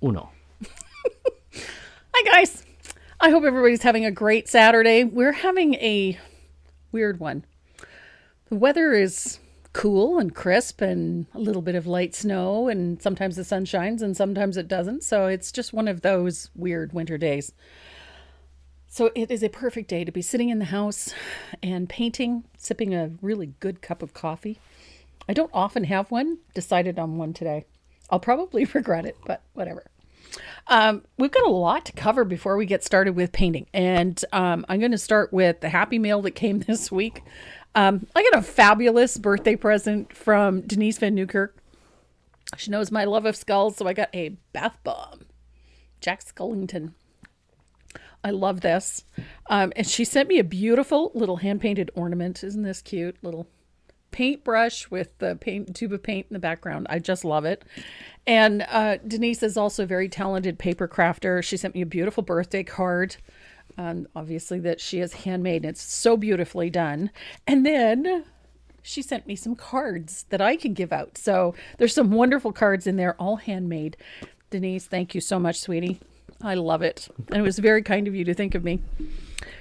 uno. Hi, guys. I hope everybody's having a great Saturday. We're having a weird one. The weather is cool and crisp and a little bit of light snow, and sometimes the sun shines and sometimes it doesn't. So it's just one of those weird winter days. So it is a perfect day to be sitting in the house and painting, sipping a really good cup of coffee. I don't often have one. Decided on one today. I'll probably regret it, but whatever. We've got a lot to cover before we get started with painting. And I'm going to start with the happy mail that came this week. I got a fabulous birthday present from Denise Van Newkirk. She knows my love of skulls, so I got a bath bomb. Jack Skellington. I love this. And she sent me a beautiful little hand-painted ornament. Isn't this cute? Little paintbrush with the tube of paint in the background. I just love it. And Denise is also a very talented paper crafter. She sent me a beautiful birthday card. Obviously that she has handmade. It's so beautifully done. And then she sent me some cards that I can give out. So there's some wonderful cards in there, all handmade. Denise, thank you so much, sweetie. I love it. And it was very kind of you to think of me.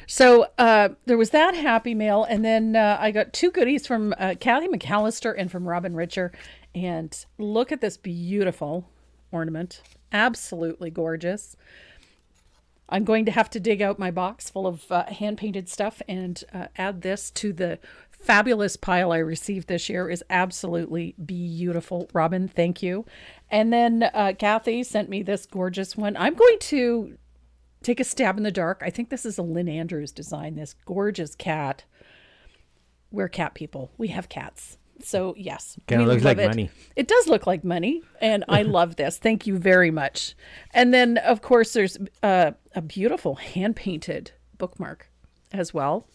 So there was that happy mail. And then I got two goodies from Kathy McAllister and from Robin Richer. And look at this beautiful ornament. Absolutely gorgeous. I'm going to have to dig out my box full of hand-painted stuff and add this to the fabulous pile I received this year. Is absolutely beautiful. Robin, thank you. And then Kathy sent me this gorgeous one. I'm going to take a stab in the dark. I think this is a Lynn Andrews design, this gorgeous cat. We're cat people. We have cats. So yes, Kind of looks like money. It does look like money, and I love this. Thank you very much. And then, of course, there's a beautiful hand-painted bookmark as well.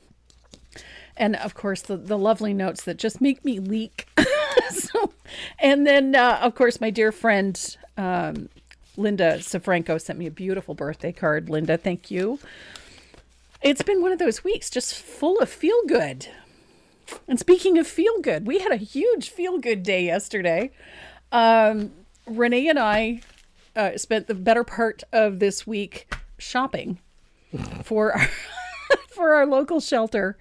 And, of course, the lovely notes that just make me leak. And then, of course, my dear friend Linda Safranco sent me a beautiful birthday card. Linda, thank you. It's been one of those weeks just full of feel-good. And speaking of feel-good, we had a huge feel-good day yesterday. Renee and I spent the better part of this week shopping for our local shelter.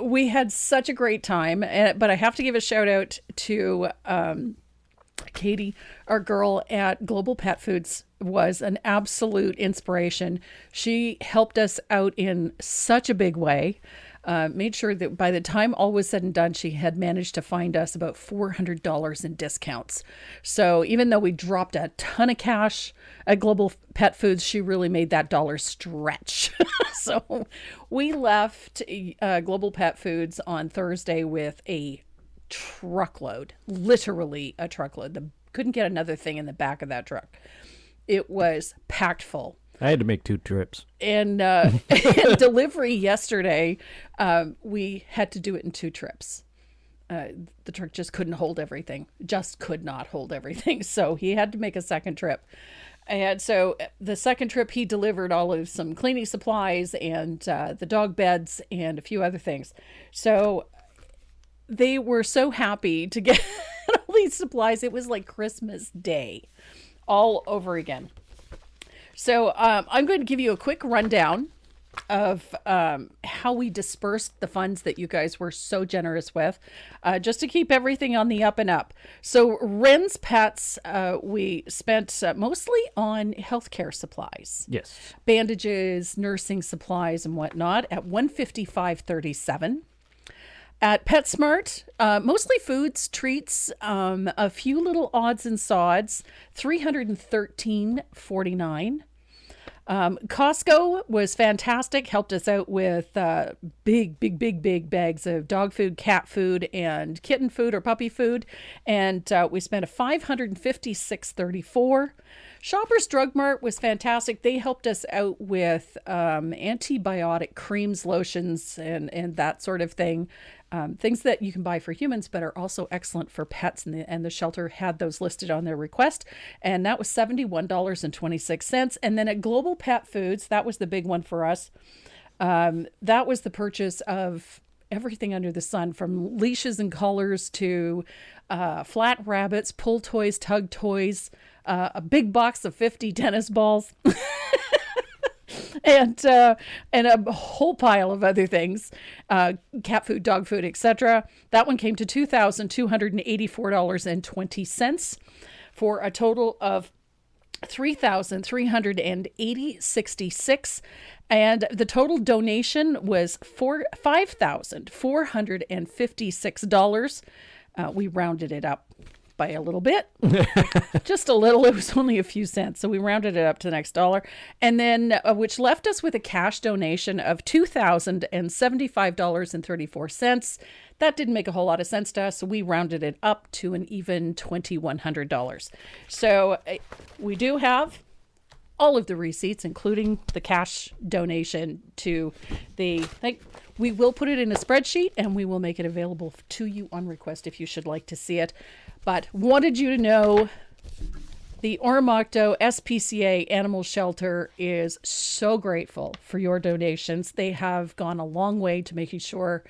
We had such a great time, but I have to give a shout out to Katie, our girl at Global Pet Foods. Was an absolute inspiration. She helped us out in such a big way. Made sure that by the time all was said and done, she had managed to find us about $400 in discounts. So even though we dropped a ton of cash at Global Pet Foods, she really made that dollar stretch. So we left Global Pet Foods on Thursday with a truckload, literally a truckload. Couldn't get another thing in the back of that truck. It was packed full. I had to make 2 trips. And delivery yesterday, we had to do it in 2 trips. The truck just couldn't hold everything. Just could not hold everything. So he had to make a second trip. And so the second trip, he delivered all of some cleaning supplies and the dog beds and a few other things. So they were so happy to get all these supplies. It was like Christmas Day all over again. So I'm going to give you a quick rundown of how we dispersed the funds that you guys were so generous with, just to keep everything on the up and up. So Ren's Pets, we spent mostly on healthcare supplies. Yes. Bandages, nursing supplies, and whatnot at $155.37. At PetSmart, mostly foods, treats, a few little odds and sods, $313.49. Costco was fantastic, helped us out with big bags of dog food, cat food, and kitten food or puppy food. And we spent a $556.34. Shoppers Drug Mart was fantastic. They helped us out with antibiotic creams, lotions, and that sort of thing. Things that you can buy for humans, but are also excellent for pets. And the shelter had those listed on their request. And that was $71.26. And then at Global Pet Foods, that was the big one for us. That was the purchase of everything under the sun, from leashes and collars to flat rabbits, pull toys, tug toys, a big box of 50 tennis balls, and a whole pile of other things, cat food, dog food, etc. That one came to $2,284.20 for a total of $3,380.66, and the total donation was $5,456. We rounded it up by a little bit, just a little. It was only a few cents, so we rounded it up to the next dollar, and then which left us with a cash donation of $2,075.34. That didn't make a whole lot of sense to us, so we rounded it up to an even $2,100. So we do have all of the receipts, including the cash donation to the thing. We will put it in a spreadsheet, and we will make it available to you on request if you should like to see it. But wanted you to know the Oromocto SPCA Animal Shelter is so grateful for your donations. They have gone a long way to making sure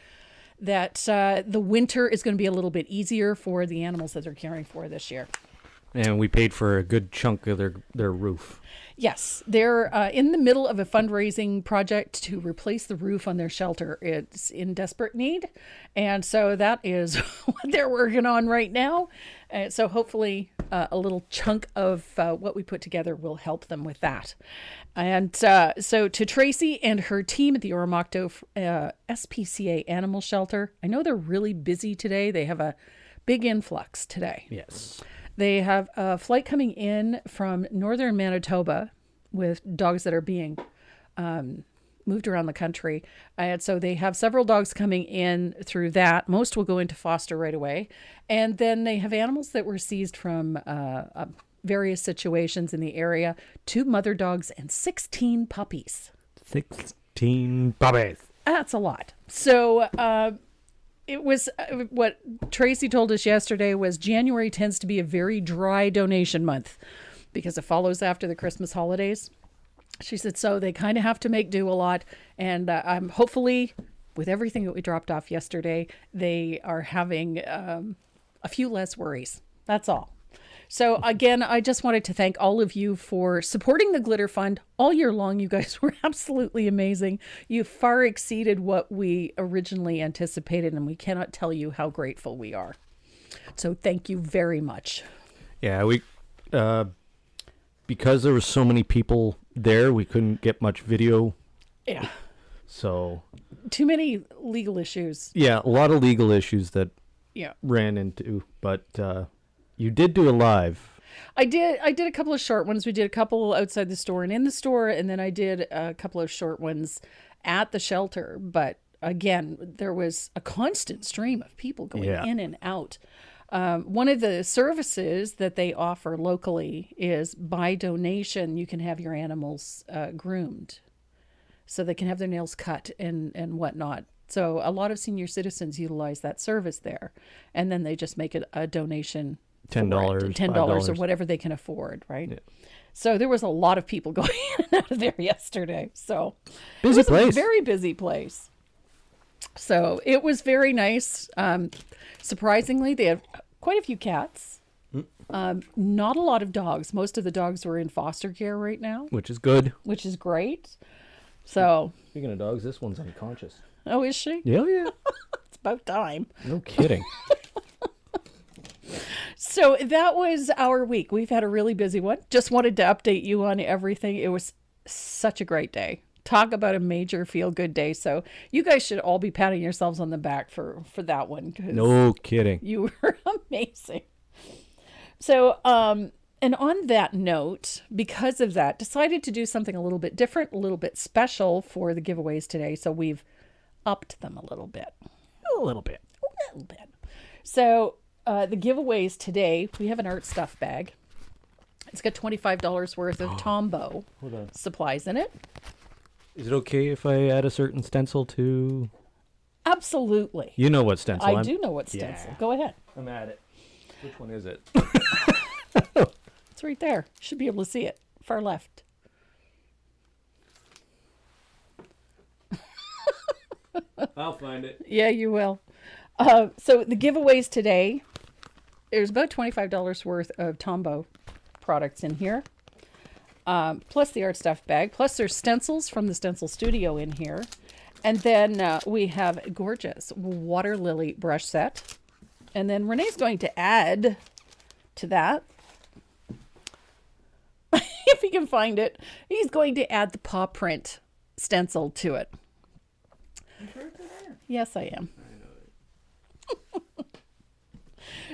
that the winter is going to be a little bit easier for the animals that they're caring for this year. And we paid for a good chunk of their roof. Yes, they're in the middle of a fundraising project to replace the roof on their shelter. It's in desperate need, and so that is what they're working on right now. So hopefully a little chunk of what we put together will help them with that. And so to Tracy and her team at the Oromocto SPCA Animal Shelter, I know they're really busy today. They have a big influx today. Yes. They have a flight coming in from northern Manitoba with dogs that are being moved around the country. And so they have several dogs coming in through that. Most will go into foster right away. And then they have animals that were seized from various situations in the area, 2 mother dogs and 16 puppies. 16 puppies. That's a lot. So it was what Tracy told us yesterday was January tends to be a very dry donation month because it follows after the Christmas holidays. She said, so they kind of have to make do a lot. And I'm hopefully with everything that we dropped off yesterday, they are having a few less worries. That's all. So again, I just wanted to thank all of you for supporting the Glitter Fund all year long. You guys were absolutely amazing. You far exceeded what we originally anticipated, and we cannot tell you how grateful we are. So thank you very much. Yeah, we because there were so many people there, we couldn't get much video. Yeah. So too many legal issues. Yeah, a lot of legal issues that ran into, but you did do a live. I did a couple of short ones. We did a couple outside the store and in the store, and then I did a couple of short ones at the shelter. But again, there was a constant stream of people going in and out. One of the services that they offer locally is by donation, you can have your animals groomed so they can have their nails cut and whatnot. So a lot of senior citizens utilize that service there, and then they just make it a donation. $10, $10 or whatever they can afford, right? Yeah. So there was a lot of people going in and out of there yesterday. So busy place. A very busy place. So it was very nice. Surprisingly, they had quite a few cats. Not a lot of dogs. Most of the dogs were in foster care right now. Which is good. Which is great. So speaking of dogs, this one's unconscious. Oh, is she? Yeah. It's about time. No kidding. So that was our week. We've had a really busy one. Just wanted to update you on everything. It was such a great day. Talk about a major feel-good day. So you guys should all be patting yourselves on the back for that one. No kidding. You were amazing. So, and on that note, because of that, decided to do something a little bit different, a little bit special for the giveaways today. So we've upped them a little bit. A little bit. So the giveaways today, we have an art stuff bag. It's got $25 worth of Tombow supplies in it. Is it okay if I add a certain stencil to? Absolutely. You know what stencil I do know what stencil. Go ahead. I'm at it. Which one is it? It's right there. You should be able to see it. Far left. I'll find it. Yeah, you will. So the giveaways today, there's about $25 worth of Tombow products in here. Plus the art stuff bag. Plus there's stencils from the stencil studio in here. And then we have a gorgeous water lily brush set. And then Renee's going to add to that, if he can find it, he's going to add the paw print stencil to it. You sure it's there? Yes, I am. I know it.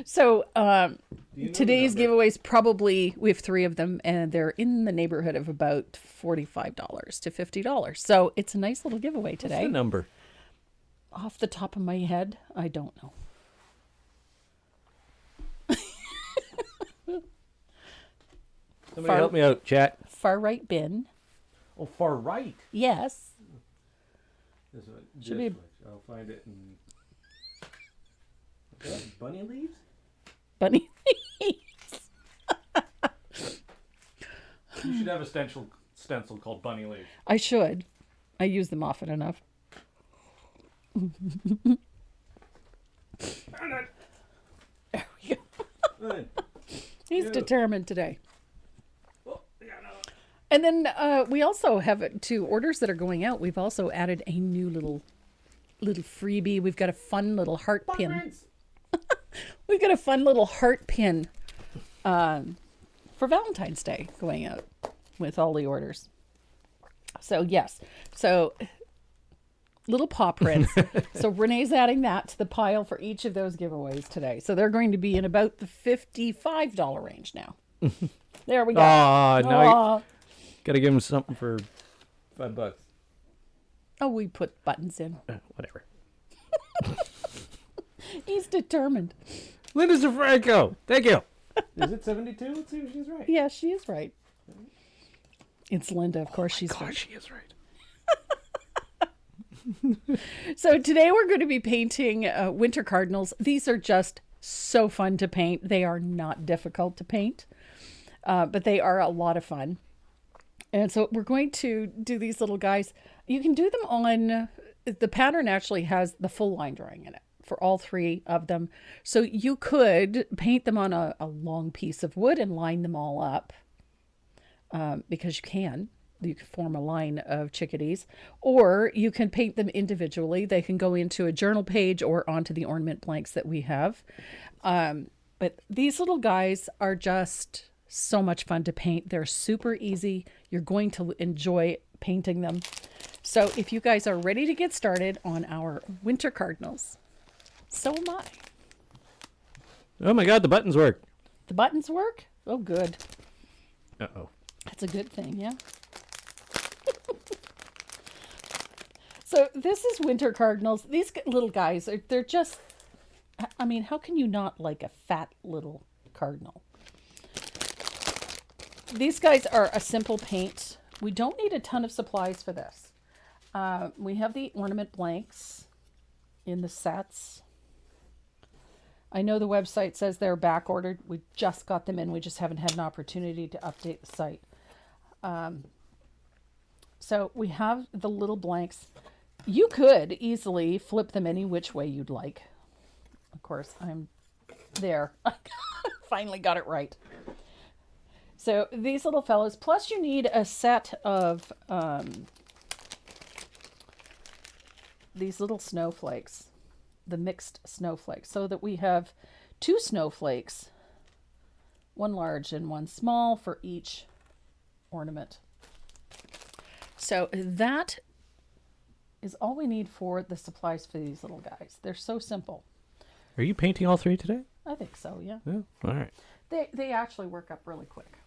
So You know today's the number. giveaways, probably we have 3 of them, and they're in the neighborhood of about $45 to $50. So it's a nice little giveaway What's today. the number? Off the top of my head, I don't know. Somebody help me out, chat. Far right bin. Oh, far right. Yes. This one. Should This be- much. I'll find it in... What's that? Bunny leaves? Bunny. You should have a stencil called bunny leaves. I should. I use them often enough. Found There we go. it. He's Ew. determined today. Oh, I got another. And then we also have to orders that are going out. We've also added a new little freebie. We've got a fun little heart pin. Prints. We've got a fun little heart pin for Valentine's Day going out with all the orders. So yes, so little paw prints. So Renee's adding that to the pile for each of those giveaways today. So they're going to be in about the $55 range now. There we go. Aw, now Aw. you gotta give him something for $5. Oh, we put buttons in. Whatever. He's determined. Linda DeFranco. Thank you. Is it 72? Let's see if she's right. Yeah, she is right. It's Linda, of course. She's right. She is right. So today we're going to be painting winter cardinals. These are just so fun to paint. They are not difficult to paint, but they are a lot of fun. And so we're going to do these little guys. You can do them on, the pattern actually has the full line drawing in it for all 3 of them. So you could paint them on a long piece of wood and line them all up because you can. You can form a line of chickadees, or you can paint them individually. They can go into a journal page or onto the ornament blanks that we have. But these little guys are just so much fun to paint. They're super easy. You're going to enjoy painting them. So if you guys are ready to get started on our winter cardinals, so am I. Oh my God, the buttons work. The buttons work? Oh, good. Uh-oh. That's a good thing, yeah. So this is winter cardinals. These little guys, they're just, I mean, how can you not like a fat little cardinal? These guys are a simple paint. We don't need a ton of supplies for this. We have the ornament blanks in the sets. I know the website says they're back ordered. We just got them in. We just haven't had an opportunity to update the site. So we have the little blanks. You could easily flip them any which way you'd like. Of course, I'm there. I finally got it right. So these little fellows, plus you need a set of these little snowflakes, the mixed snowflakes, so that we have 2 snowflakes, one large and one small for each ornament. So that is all we need for the supplies for these little guys. They're so simple. Are you painting all 3 today? I think so, yeah. Yeah. All right. They actually work up really quick.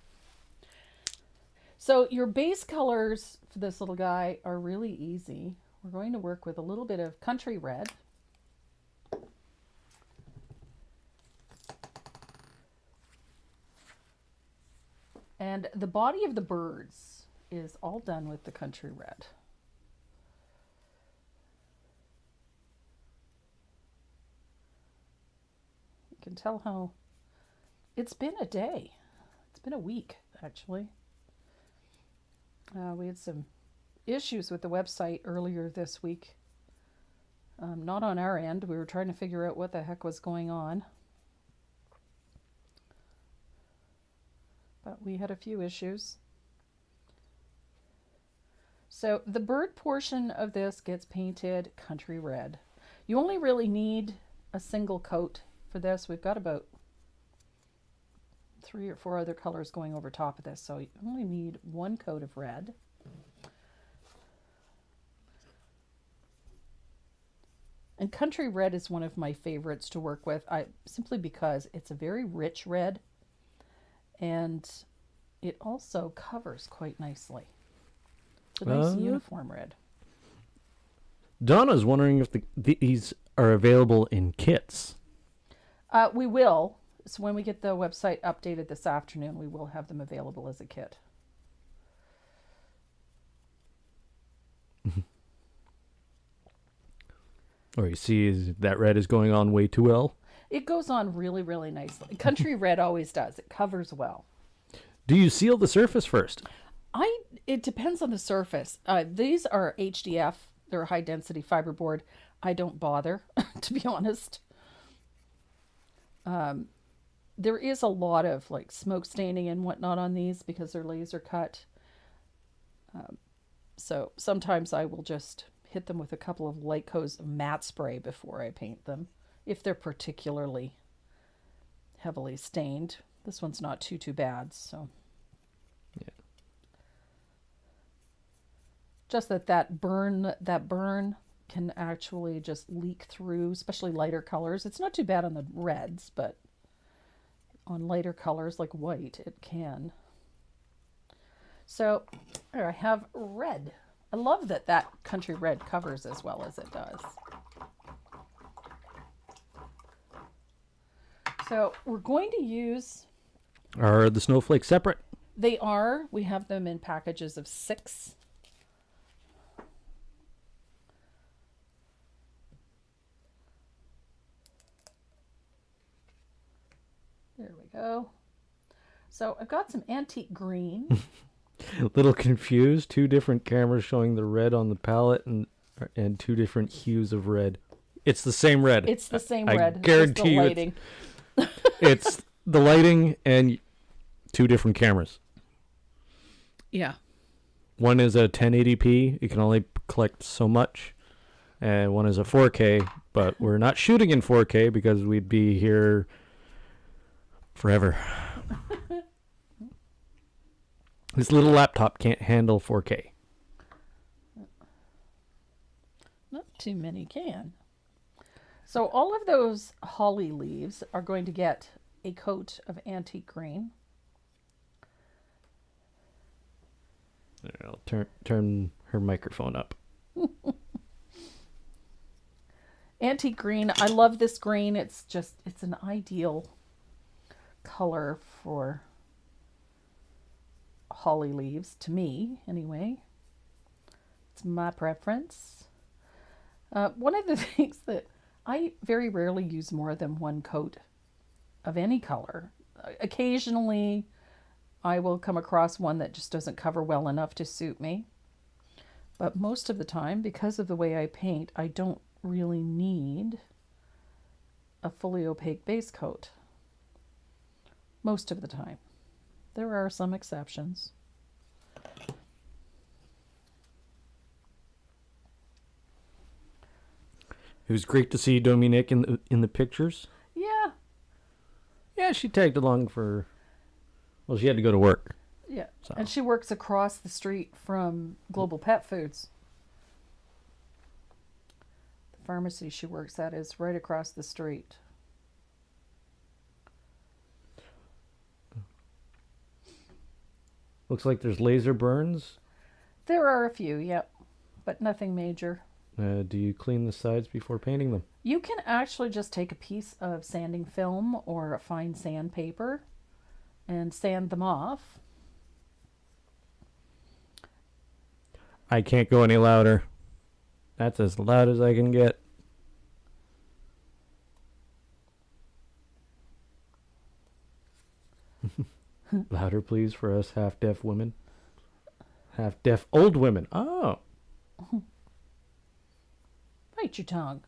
So your base colors for this little guy are really easy. We're going to work with a little bit of country red. And the body of the birds is all done with the country red. You can tell how it's been a day. It's been a week, actually. We had some issues with the website earlier this week. Not on our end. We were trying to figure out what the heck was going on. but we had a few issues. So the bird portion of this gets painted country red. You only really need a single coat for this. We've got about 3 or 4 other colors going over top of this, so you only need one coat of red. And country red is one of my favorites to work with, simply because it's a very rich red, and it also covers quite nicely. It's a nice uniform red. Donna's wondering if these are available in kits. We will. So when we get the website updated this afternoon, we will have them available as a kit. Or you see that red is going on way too well. It goes on really, really nicely. Country red always does. It covers well. Do you seal the surface first? It depends on the surface. These are HDF. They're high density fiberboard. I don't bother, to be honest. There is a lot of like smoke staining and whatnot on these because they're laser cut. So sometimes I will just hit them with a couple of light coats of matte spray before I paint them, if they're particularly heavily stained. This one's not too bad, so. Yeah. Just that burn can actually just leak through, especially lighter colors. It's not too bad on the reds, but on lighter colors like white, it can. So here I have red. I love that country red covers as well as it does. So we're going to use... Are the snowflakes separate? They are. We have them in packages of 6. There we go. So I've got some antique green. A little confused. 2 different cameras showing the red on the palette and 2 different hues of red. It's the same red. It's the same red. I guarantee you. Lighting. It's the lighting and 2 different cameras. Yeah. One is a 1080p. You can only collect so much. And one is a 4K. But we're not shooting in 4K because we'd be here forever. This little laptop can't handle 4K. Not too many can. So all of those holly leaves are going to get a coat of antique green. I'll turn her microphone up. Antique green. I love this green. It's an ideal color for holly leaves, to me anyway. It's my preference. One of the things that I very rarely use more than one coat of any color. Occasionally I will come across one that just doesn't cover well enough to suit me, but most of the time, because of the way I paint, I don't really need a fully opaque base coat most of the time. There are some exceptions. It was great to see Dominique in the pictures. Yeah. Yeah, she tagged along for... Well, she had to go to work. Yeah. So. And she works across the street from Global Pet Foods. The pharmacy she works at is right across the street. Looks like there's laser burns. There are a few, yep, but nothing major. Do you clean the sides before painting them? You can actually just take a piece of sanding film or a fine sandpaper and sand them off. I can't go any louder. That's as loud as I can get. Louder, please, for us half-deaf women. Half-deaf old women. Oh. Bite your tongue.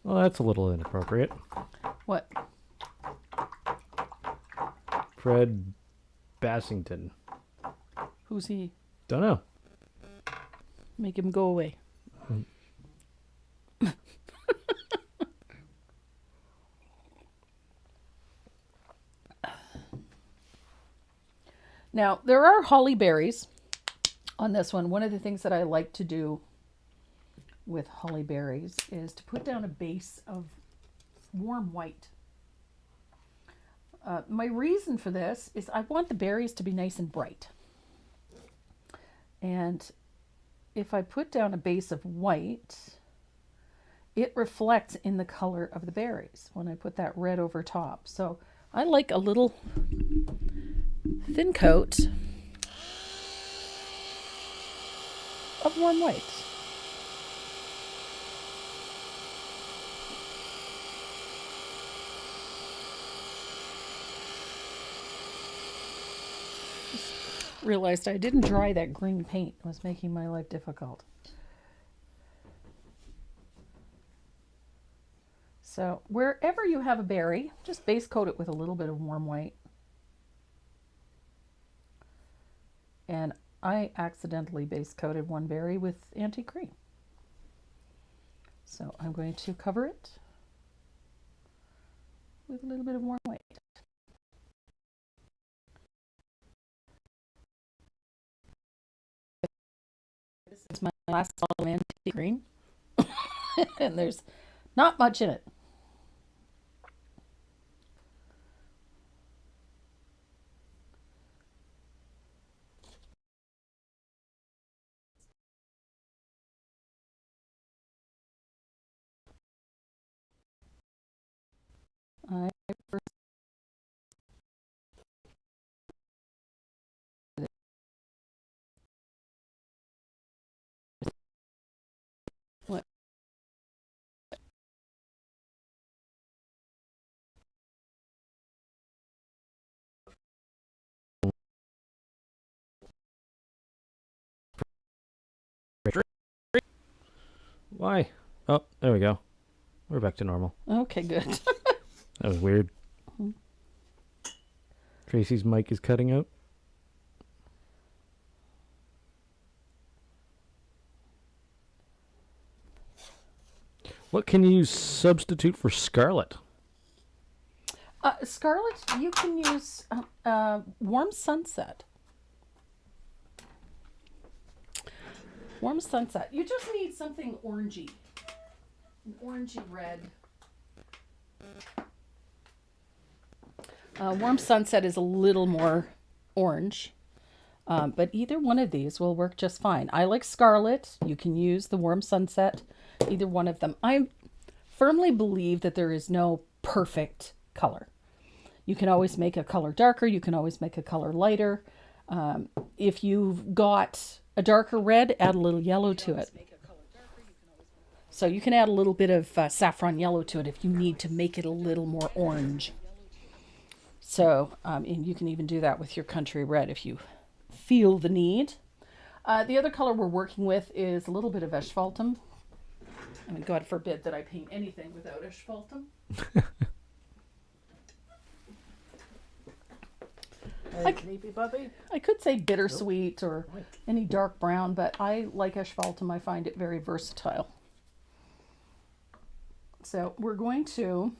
Well, that's a little inappropriate. What? Fred Bassington. Who's he? Don't know. Make him go away. Now, there are holly berries on this one. One of the things that I like to do with holly berries is to put down a base of warm white. My reason for this is I want the berries to be nice and bright. And if I put down a base of white, it reflects in the color of the berries when I put that red over top. So I like a little thin coat of warm white. Just realized I didn't dry that green paint. It was making my life difficult. So wherever you have a berry, just base coat it with a little bit of warm white. And I accidentally base coated one berry with antique cream. So I'm going to cover it with a little bit of warm white. This is my last bottle of antique green. And there's not much in it. I what? Why? Oh, there we go. We're back to normal. Okay, good. That was weird. Tracy's mic is cutting out. What can you substitute for scarlet? Scarlet, you can use warm sunset. Warm sunset. You just need something orangey. An orangey red. Warm sunset is a little more orange. But either one of these will work just fine. I like scarlet. You can use the warm sunset. Either one of them. I firmly believe that there is no perfect color. You can always make a color darker. You can always make a color lighter. If you've got a darker red, add a little yellow to it. So you can add a little bit of saffron yellow to it if you need to make it a little more orange. So, and you can even do that with your country red if you feel the need. The other color we're working with is a little bit of asphaltum. I mean, God forbid that I paint anything without asphaltum. I could say bittersweet or any dark brown, but I like asphaltum. I find it very versatile. So we're going to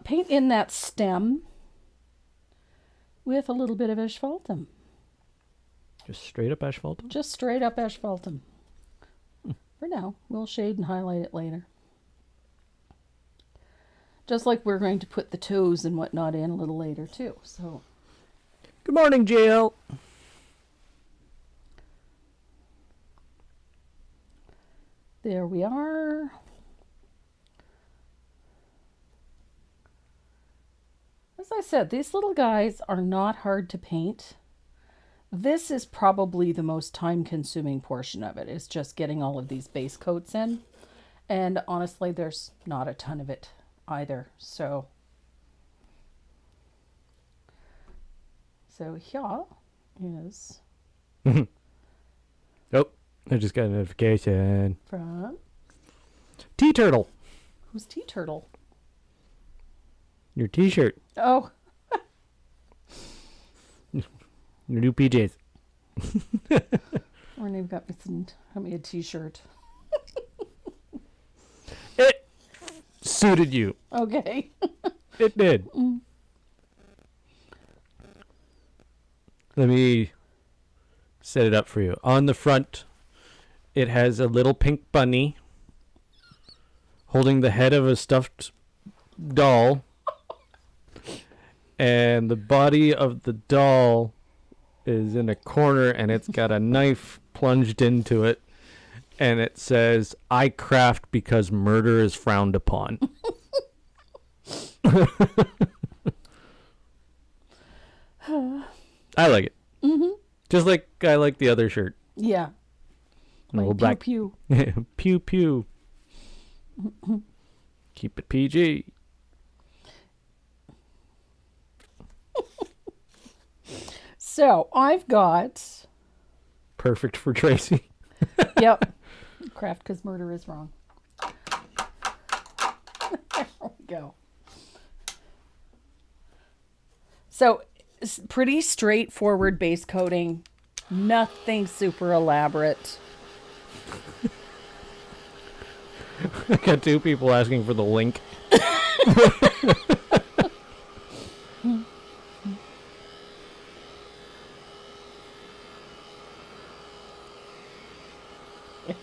paint in that stem with a little bit of asphaltum. Just straight up asphaltum? Just straight up asphaltum. For now, we'll shade and highlight it later. Just like we're going to put the toes and whatnot in a little later too. So, good morning, Jill. There we are. As I said, these little guys are not hard to paint. This is probably the most time-consuming portion of it, is just getting all of these base coats in. And honestly, there's not a ton of it either. So here is... Oh, I just got a notification. From... Tea turtle. Who's tea turtle? Your T-shirt. Oh, Your new PJs. Renee got me a t-shirt. It suited you. Okay. It did. Let me set it up for you. On the front, it has a little pink bunny holding the head of a stuffed doll. And the body of the doll is in a corner, and it's got a knife plunged into it. And it says, "I craft because murder is frowned upon." I like it. Mm-hmm. Just like I like the other shirt. Yeah. A little Pew black. pew. Pew pew. Keep it PG. So I've got. Perfect for Tracy. Yep. Craft because murder is wrong. There we go. So pretty straightforward base coating. Nothing super elaborate. I got two people asking for the link. There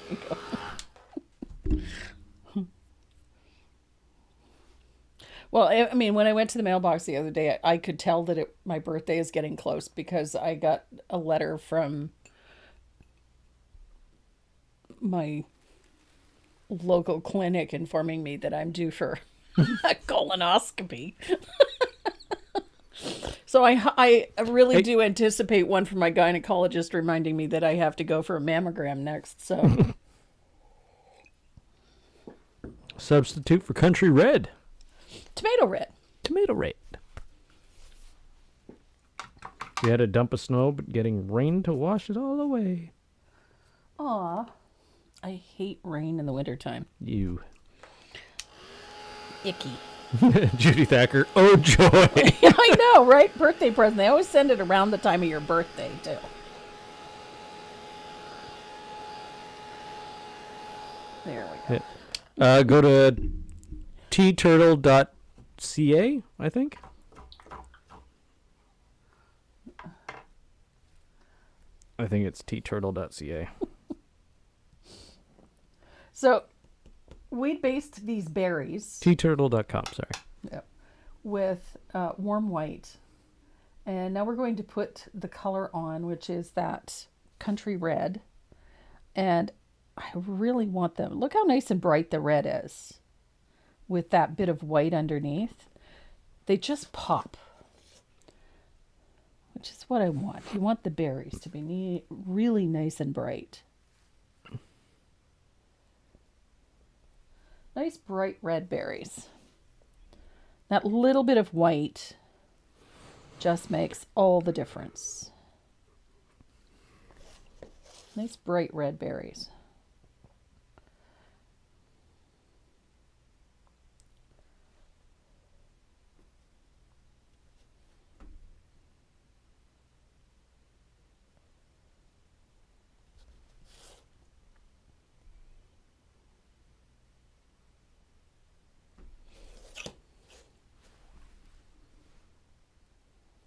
you go. Well, I mean, when I went to the mailbox the other day, I could tell that my birthday is getting close because I got a letter from my local clinic informing me that I'm due for a colonoscopy. So I really do anticipate one from my gynecologist reminding me that I have to go for a mammogram next. So Substitute for country red. tomato red. Tomato red. We had a dump of snow, but getting rain to wash it all away. Aw, I hate rain in the wintertime. You. Icky. Judy Thacker. Oh, joy. Yeah, I know, right? Birthday present. They always send it around the time of your birthday, too. There we go. Go to tturtle.ca, I think. I think it's tturtle.ca. So, we based these berries tturtle.com, sorry. with warm white. And now we're going to put the color on, which is that country red. And I really want them. Look how nice and bright the red is with that bit of white underneath. They just pop, which is what I want. You want the berries to be really nice and bright. Nice bright red berries. That little bit of white just makes all the difference. Nice bright red berries.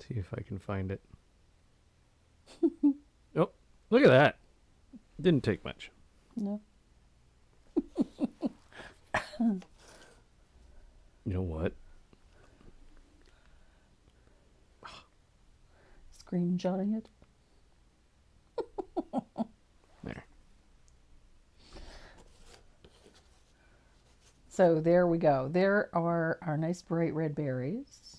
See if I can find it. Oh, look at that. Didn't take much. No. You know what? Screenshotting it. There. So there we go. There are our nice bright red berries.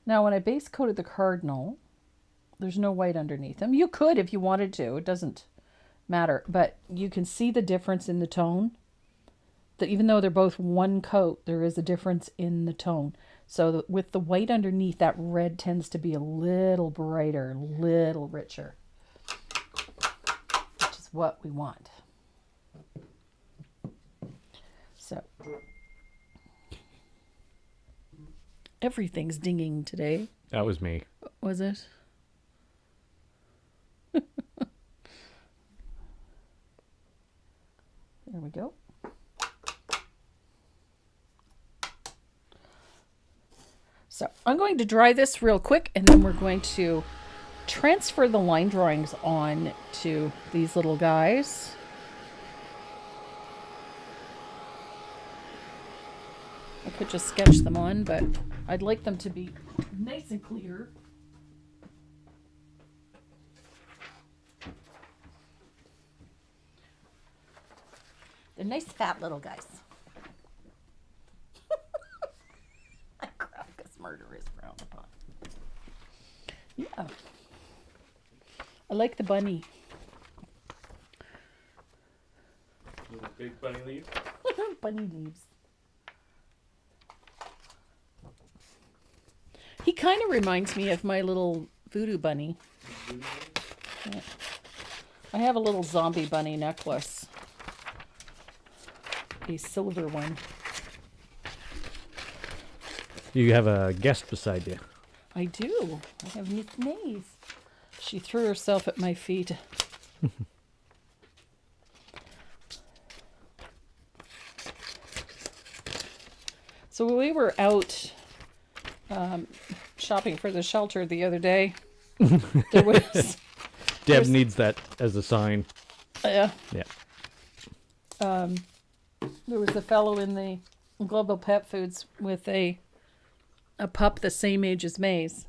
Now, when I base coated the cardinal, there's no white underneath them. You could if you wanted to. It doesn't matter. But you can see the difference in the tone. That even though they're both one coat, there is a difference in the tone. So with the white underneath, that red tends to be a little brighter, a little richer. what we want. So everything's dinging today. That was me. Was it? There we go. So I'm going to dry this real quick, and then we're going to transfer the line drawings on to these little guys. I could just sketch them on, but I'd like them to be nice and clear. They're nice fat little guys. I crap, because murder is frowned upon. Yeah. I like the bunny. Big bunny leaves. Bunny leaves. He kind of reminds me of my little voodoo bunny. Yeah. I have a little zombie bunny necklace. A silver one. You have a guest beside you. I do. I have Miss Maze. She threw herself at my feet. So we were out shopping for the shelter the other day. There was Deb needs that as a sign. yeah. Yeah. There was a fellow in the Global Pet Foods with a pup the same age as Maze.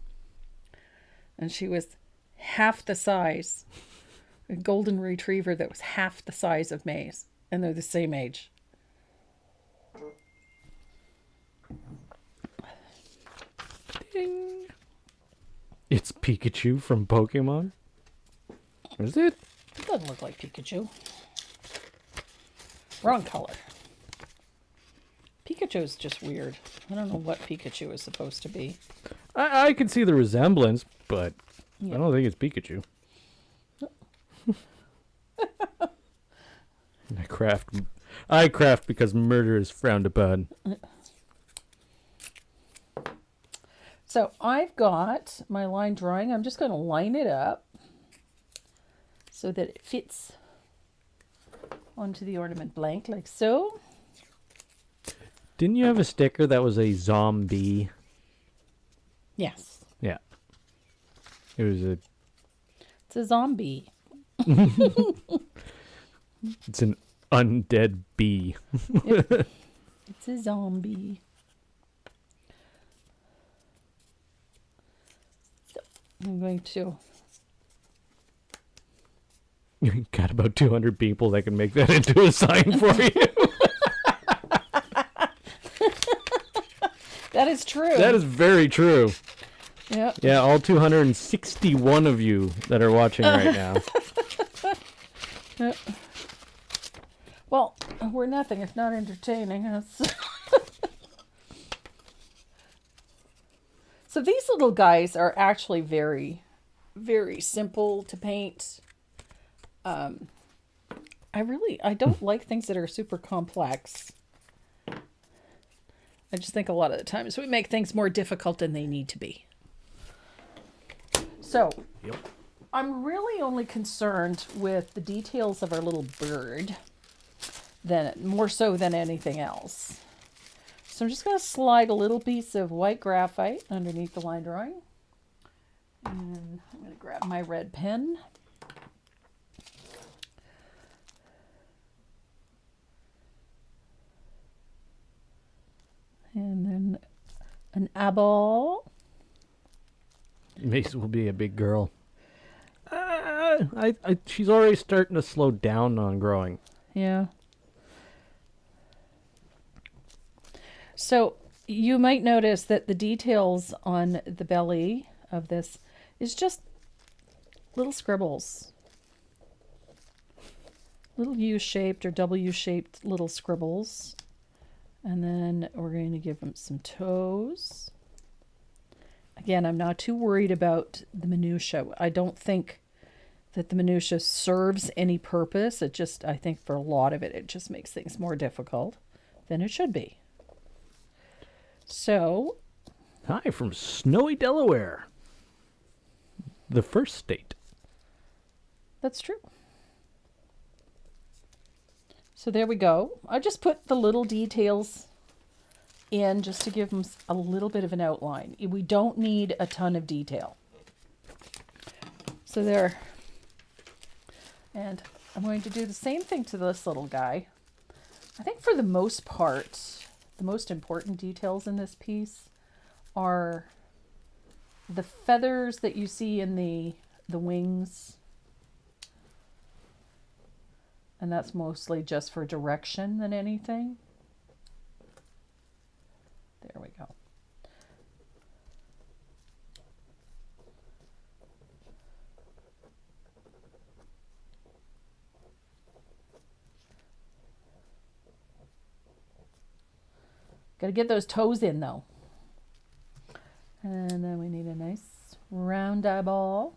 And she was half the size. A golden retriever that was half the size of Maze. And they're the same age. Ding. It's Pikachu from Pokemon. Is it? It doesn't look like Pikachu. Wrong color. Pikachu's just weird. I don't know what Pikachu is supposed to be. I can see the resemblance, but Yeah. I don't think it's Pikachu. I craft because murder is frowned upon. So I've got my line drawing. I'm just going to line it up so that it fits onto the ornament blank like so. Didn't you have a sticker that was a zombie? Yes, Yeah. It was a... it's a zombie. It's an undead bee. Yep. It's a zombie. So I'm going to... You got about 200 people that can make that into a sign for you. That is true. That is very true. Yep. Yeah, all 261 of you that are watching right now. Yep. Well, we're nothing if not entertaining us. So these little guys are actually very, very simple to paint. I don't like things that are super complex. I just think a lot of the times we make things more difficult than they need to be. So, Yep. I'm really only concerned with the details of our little bird, more so than anything else. So I'm just going to slide a little piece of white graphite underneath the line drawing. And I'm going to grab my red pen. And then an eyeball. Mace will be a big girl. She's already starting to slow down on growing. Yeah. So you might notice that the details on the belly of this is just little scribbles. Little U-shaped or W-shaped little scribbles. And then we're going to give them some toes. Again, I'm not too worried about the minutia. I don't think that the minutia serves any purpose. It just, I think for a lot of it, it just makes things more difficult than it should be. So, Hi from snowy Delaware, the first state. that's true. So there we go. I just put the little details in just to give them a little bit of an outline. We don't need a ton of detail. So there. And I'm going to do the same thing to this little guy. I think for the most part, the most important details in this piece are the feathers that you see in the wings. And that's mostly just for direction than anything. There we go. Got to get those toes in though. And then we need a nice round eyeball.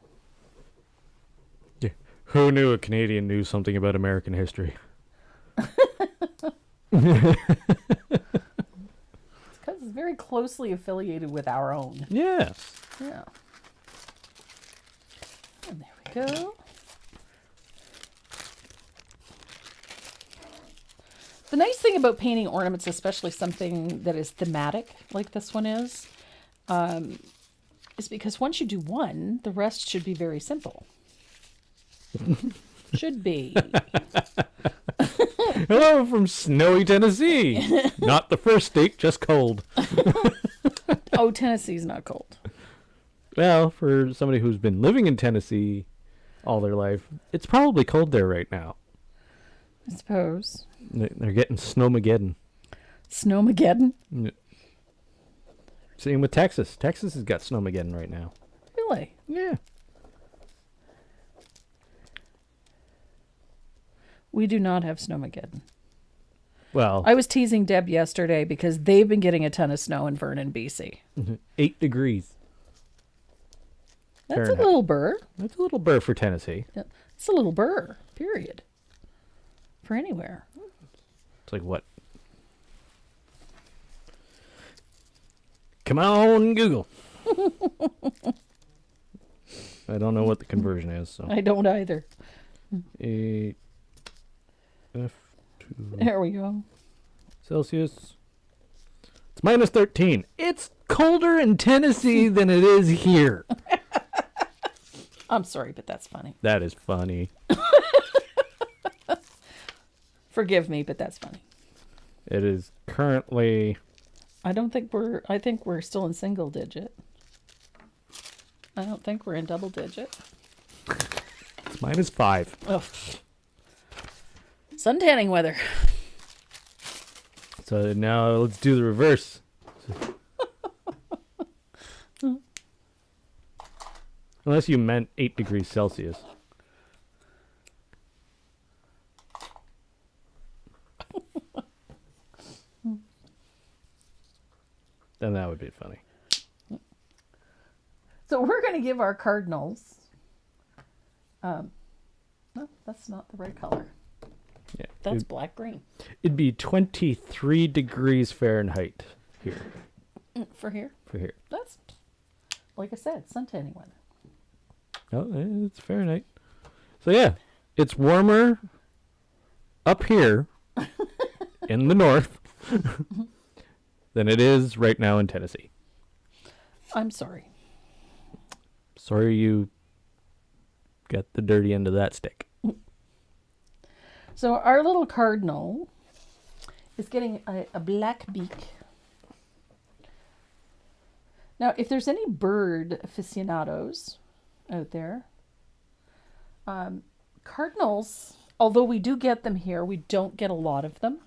Yeah. Who knew a Canadian knew something about American history? Because it's very closely affiliated with our own. Yes. Yeah. And there we go. The nice thing about painting ornaments, especially something that is thematic like this one is because once you do one, the rest should be very simple. Should be. Hello from snowy Tennessee. Not the first state, just cold. Oh, Tennessee's not cold. Well, for somebody who's been living in Tennessee all their life, it's probably cold there right now. I suppose. They're getting snowmageddon. Snowmageddon? Same with Texas. Texas has got snowmageddon right now. Really? Yeah. We do not have snowmageddon. Well, I was teasing Deb yesterday because they've been getting a ton of snow in Vernon, BC. 8 degrees. That's Fahrenheit. a little burr. That's a little burr for Tennessee. It's a little burr, period. For anywhere. It's like what? Come on, Google. I don't know what the conversion is. So I don't either. 8 F2 There we go. Celsius. It's minus 13. It's colder in Tennessee than it is here. I'm sorry, but that's funny. That is funny. Forgive me, but that's funny. It is currently... I think we're still in single digit. I don't think we're in double digit. It's minus 5. Oh. Suntanning weather. So now let's do the reverse. Unless you meant 8 degrees Celsius. Then that would be funny. So we're going to give our cardinals. No, that's not the right color. Yeah, That's black green. it'd be 23 degrees Fahrenheit here. For here. For here. That's, like I said, suntanning weather. Oh, yeah, it's Fahrenheit. So yeah, it's warmer up here in the north than it is right now in Tennessee. I'm sorry. Sorry you got the dirty end of that stick. So our little cardinal is getting a black beak. Now, if there's any bird aficionados out there, cardinals, although we do get them here, we don't get a lot of them.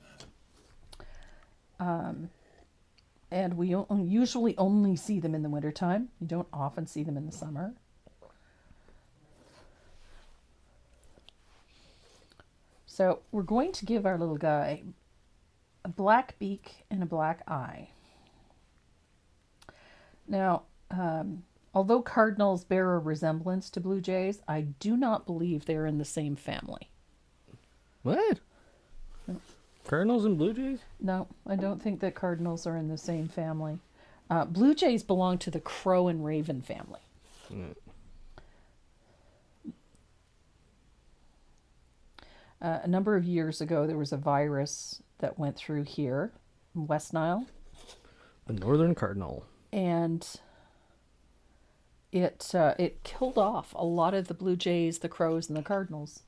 And we usually only see them in the wintertime. You don't often see them in the summer. So we're going to give our little guy a black beak and a black eye. Now, Although cardinals bear a resemblance to blue jays, I do not believe they're in the same family. What? Cardinals and Blue Jays? No, I don't think that cardinals are in the same family. Blue jays belong to the crow and raven family. Mm. A number of years ago, there was a virus that went through here in West Nile. The Northern Cardinal. And it killed off a lot of the blue jays, the crows, and the cardinals,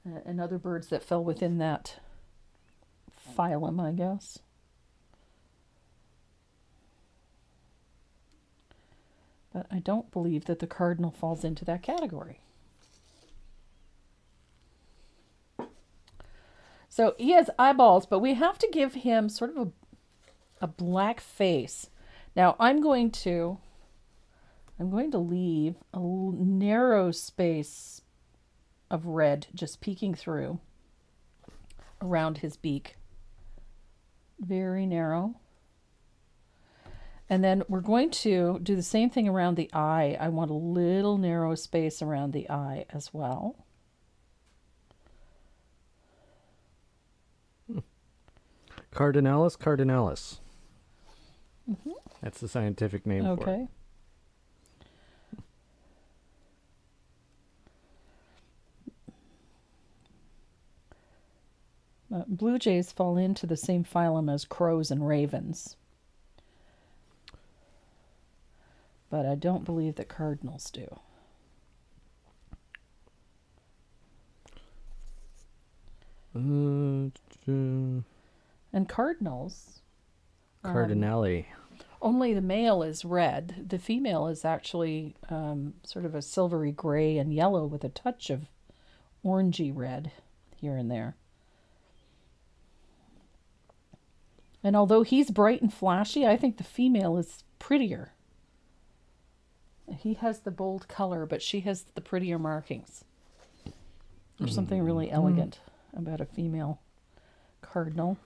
and other birds that fell within that phylum, I guess. But I don't believe that the cardinal falls into that category. So he has eyeballs, but we have to give him sort of a black face. Now I'm going to leave a narrow space of red just peeking through around his beak. Very narrow. And then we're going to do the same thing around the eye. I want a little narrow space around the eye as well. Cardinalis cardinalis. Mm-hmm. That's the scientific name for it. Okay. Blue jays fall into the same phylum as crows and ravens. But I don't believe that cardinals do. And cardinals... Cardinale. Only the male is red. The female is actually sort of a silvery gray and yellow with a touch of orangey red here and there. And although he's bright and flashy, I think the female is prettier. He has the bold color, but she has the prettier markings. There's something really elegant about a female cardinal.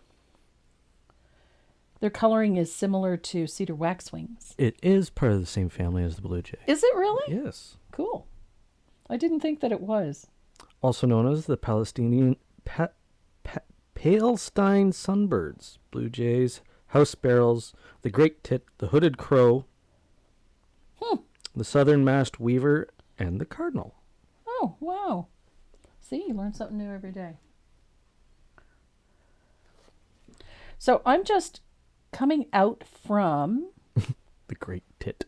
Their coloring is similar to cedar waxwings. It is part of the same family as the blue jay. Is it really? Yes. Cool. I didn't think that it was. Also known as the Palestinian Palestine sunbirds, blue jays, house sparrows, the great tit, the hooded crow, the southern masked weaver, and the cardinal. Oh, wow. See, you learn something new every day. So I'm just coming out from... The great tit.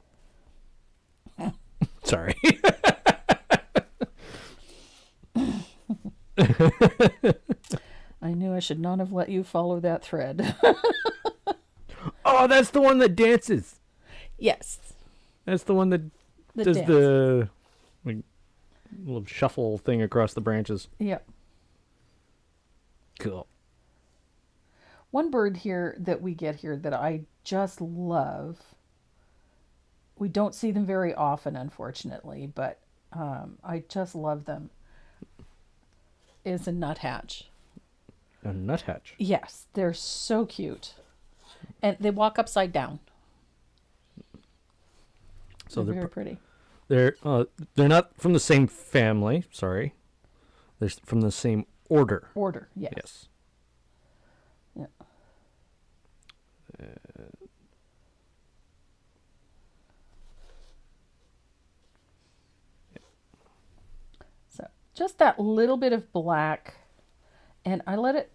Sorry. I knew I should not have let you follow that thread. Oh, that's the one that dances. Yes. That's the one that does dance. the like, little shuffle thing across the branches. Yep. Cool. One bird here that we get here that I just love. We don't see them very often, unfortunately, but I just love them. Is a nuthatch. A nuthatch. Yes, they're so cute. And they walk upside down. So they're very pretty. They're not from the same family. Sorry, they're from the same order. Order, yes. Yes. Yeah. So just that little bit of black, and I let it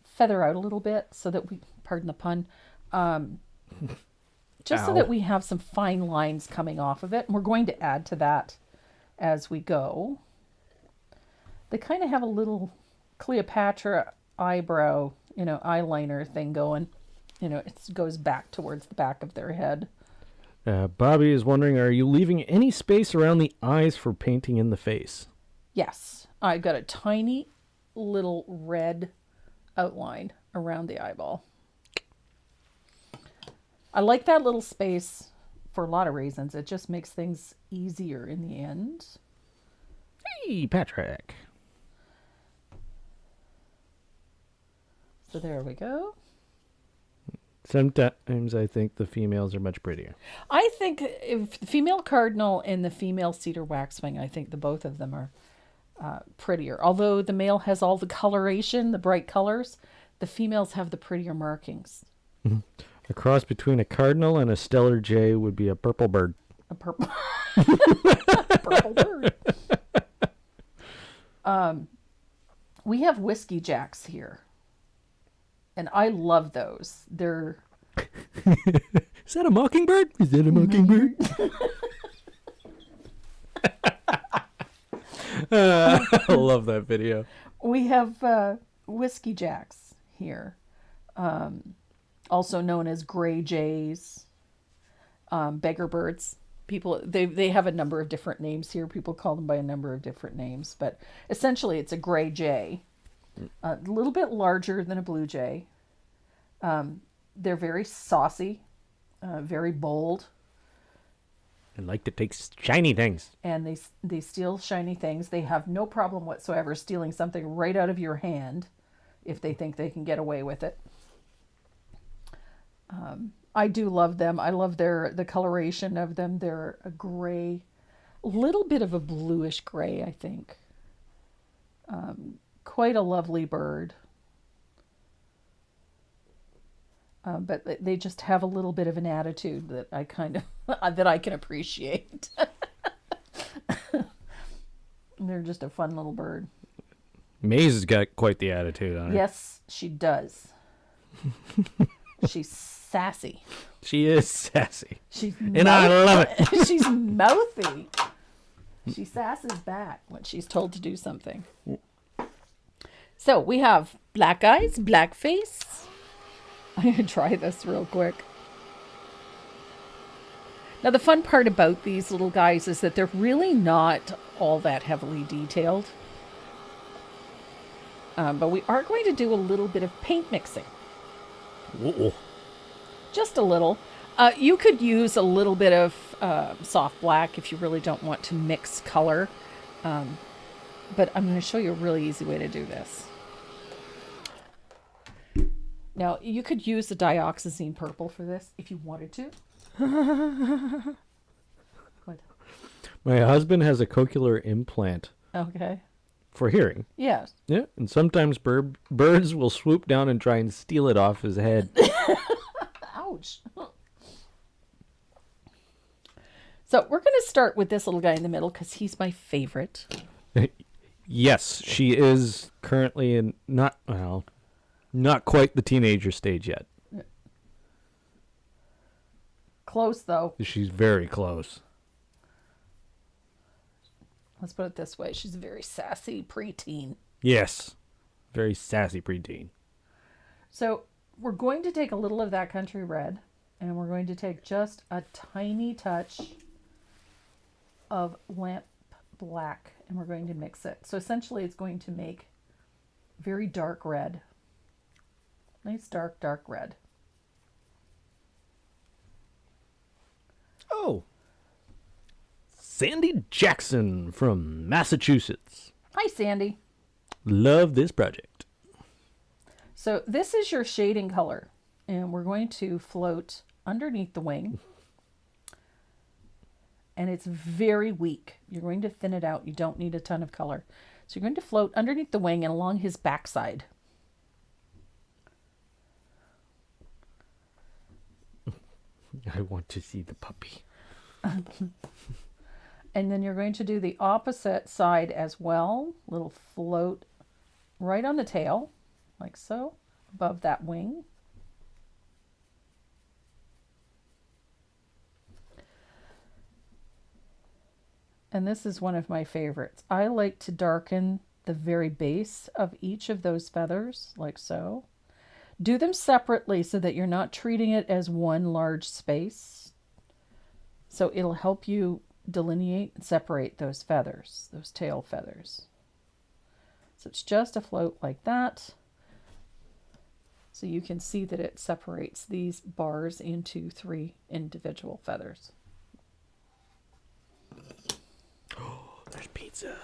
feather out a little bit so that we, pardon the pun, just so that we have some fine lines coming off of it. And we're going to add to that as we go. They kind of have a little Cleopatra eyebrow, eyeliner thing going. It goes back towards the back of their head. Bobby is wondering, are you leaving any space around the eyes for painting in the face? Yes. I've got a tiny little red outline around the eyeball. I like that little space for a lot of reasons. It just makes things easier in the end. Hey, Patrick. So there we go. Sometimes I think the females are much prettier. I think if the female cardinal and the female cedar waxwing, I think the both of them are prettier. Although the male has all the coloration, the bright colors, the females have the prettier markings. A cross between a cardinal and a stellar jay would be a purple bird. A purple, purple bird. We have whiskey jacks here, and I love those. They're Is that a mockingbird? Is that a mockingbird? I love that video. We have whiskey jacks here, also known as gray jays, beggar birds. People they have a number of different names here. People call them by a number of different names, but essentially it's a gray jay, a little bit larger than a blue jay. They're very saucy, very bold, And like to take shiny things. and they steal shiny things. They have no problem whatsoever stealing something right out of your hand if they think they can get away with it. I do love them. I love the coloration of them. They're a gray, little bit of a bluish gray, I think. Quite a lovely bird. But they just have a little bit of an attitude that I kind of that I can appreciate. They're just a fun little bird. Maze has got quite the attitude on her. Yes, she does. She's sassy. She is sassy. She's And I love it. She's mouthy. She sasses back when she's told to do something. So we have black eyes, black face. I'm going to try this real quick. Now, the fun part about these little guys is that they're really not all that heavily detailed. But we are going to do a little bit of paint mixing. Whoa. Just a little. You could use a little bit of soft black if you really don't want to mix color. But I'm going to show you a really easy way to do this. Now, you could use the dioxazine purple for this if you wanted to. What? My husband has a cochlear implant Okay. for hearing. Yes. Yeah, and sometimes birds will swoop down and try and steal it off his head. Ouch. So we're going to start with this little guy in the middle because he's my favorite. Yes, she is currently in not quite the teenager stage yet. Close, though. She's very close. Let's put it this way. She's a very sassy preteen. Yes, very sassy preteen. So we're going to take a little of that country red, and we're going to take just a tiny touch of lamp black, and we're going to mix it. So essentially it's going to make very dark red. Nice dark, dark red. Oh. Sandy Jackson from Massachusetts. Hi, Sandy. Love this project. So this is your shading color, and we're going to float underneath the wing. And it's very weak. You're going to thin it out. You don't need a ton of color. So you're going to float underneath the wing and along his backside. I want to see the puppy. And then you're going to do the opposite side as well. Little float right on the tail, like so, above that wing. And this is one of my favorites. I like to darken the very base of each of those feathers, like so. Do them separately so that you're not treating it as one large space. So it'll help you delineate and separate those feathers, those tail feathers. So it's just a float like that. So you can see that it separates these bars into 3 individual feathers. There's pizza.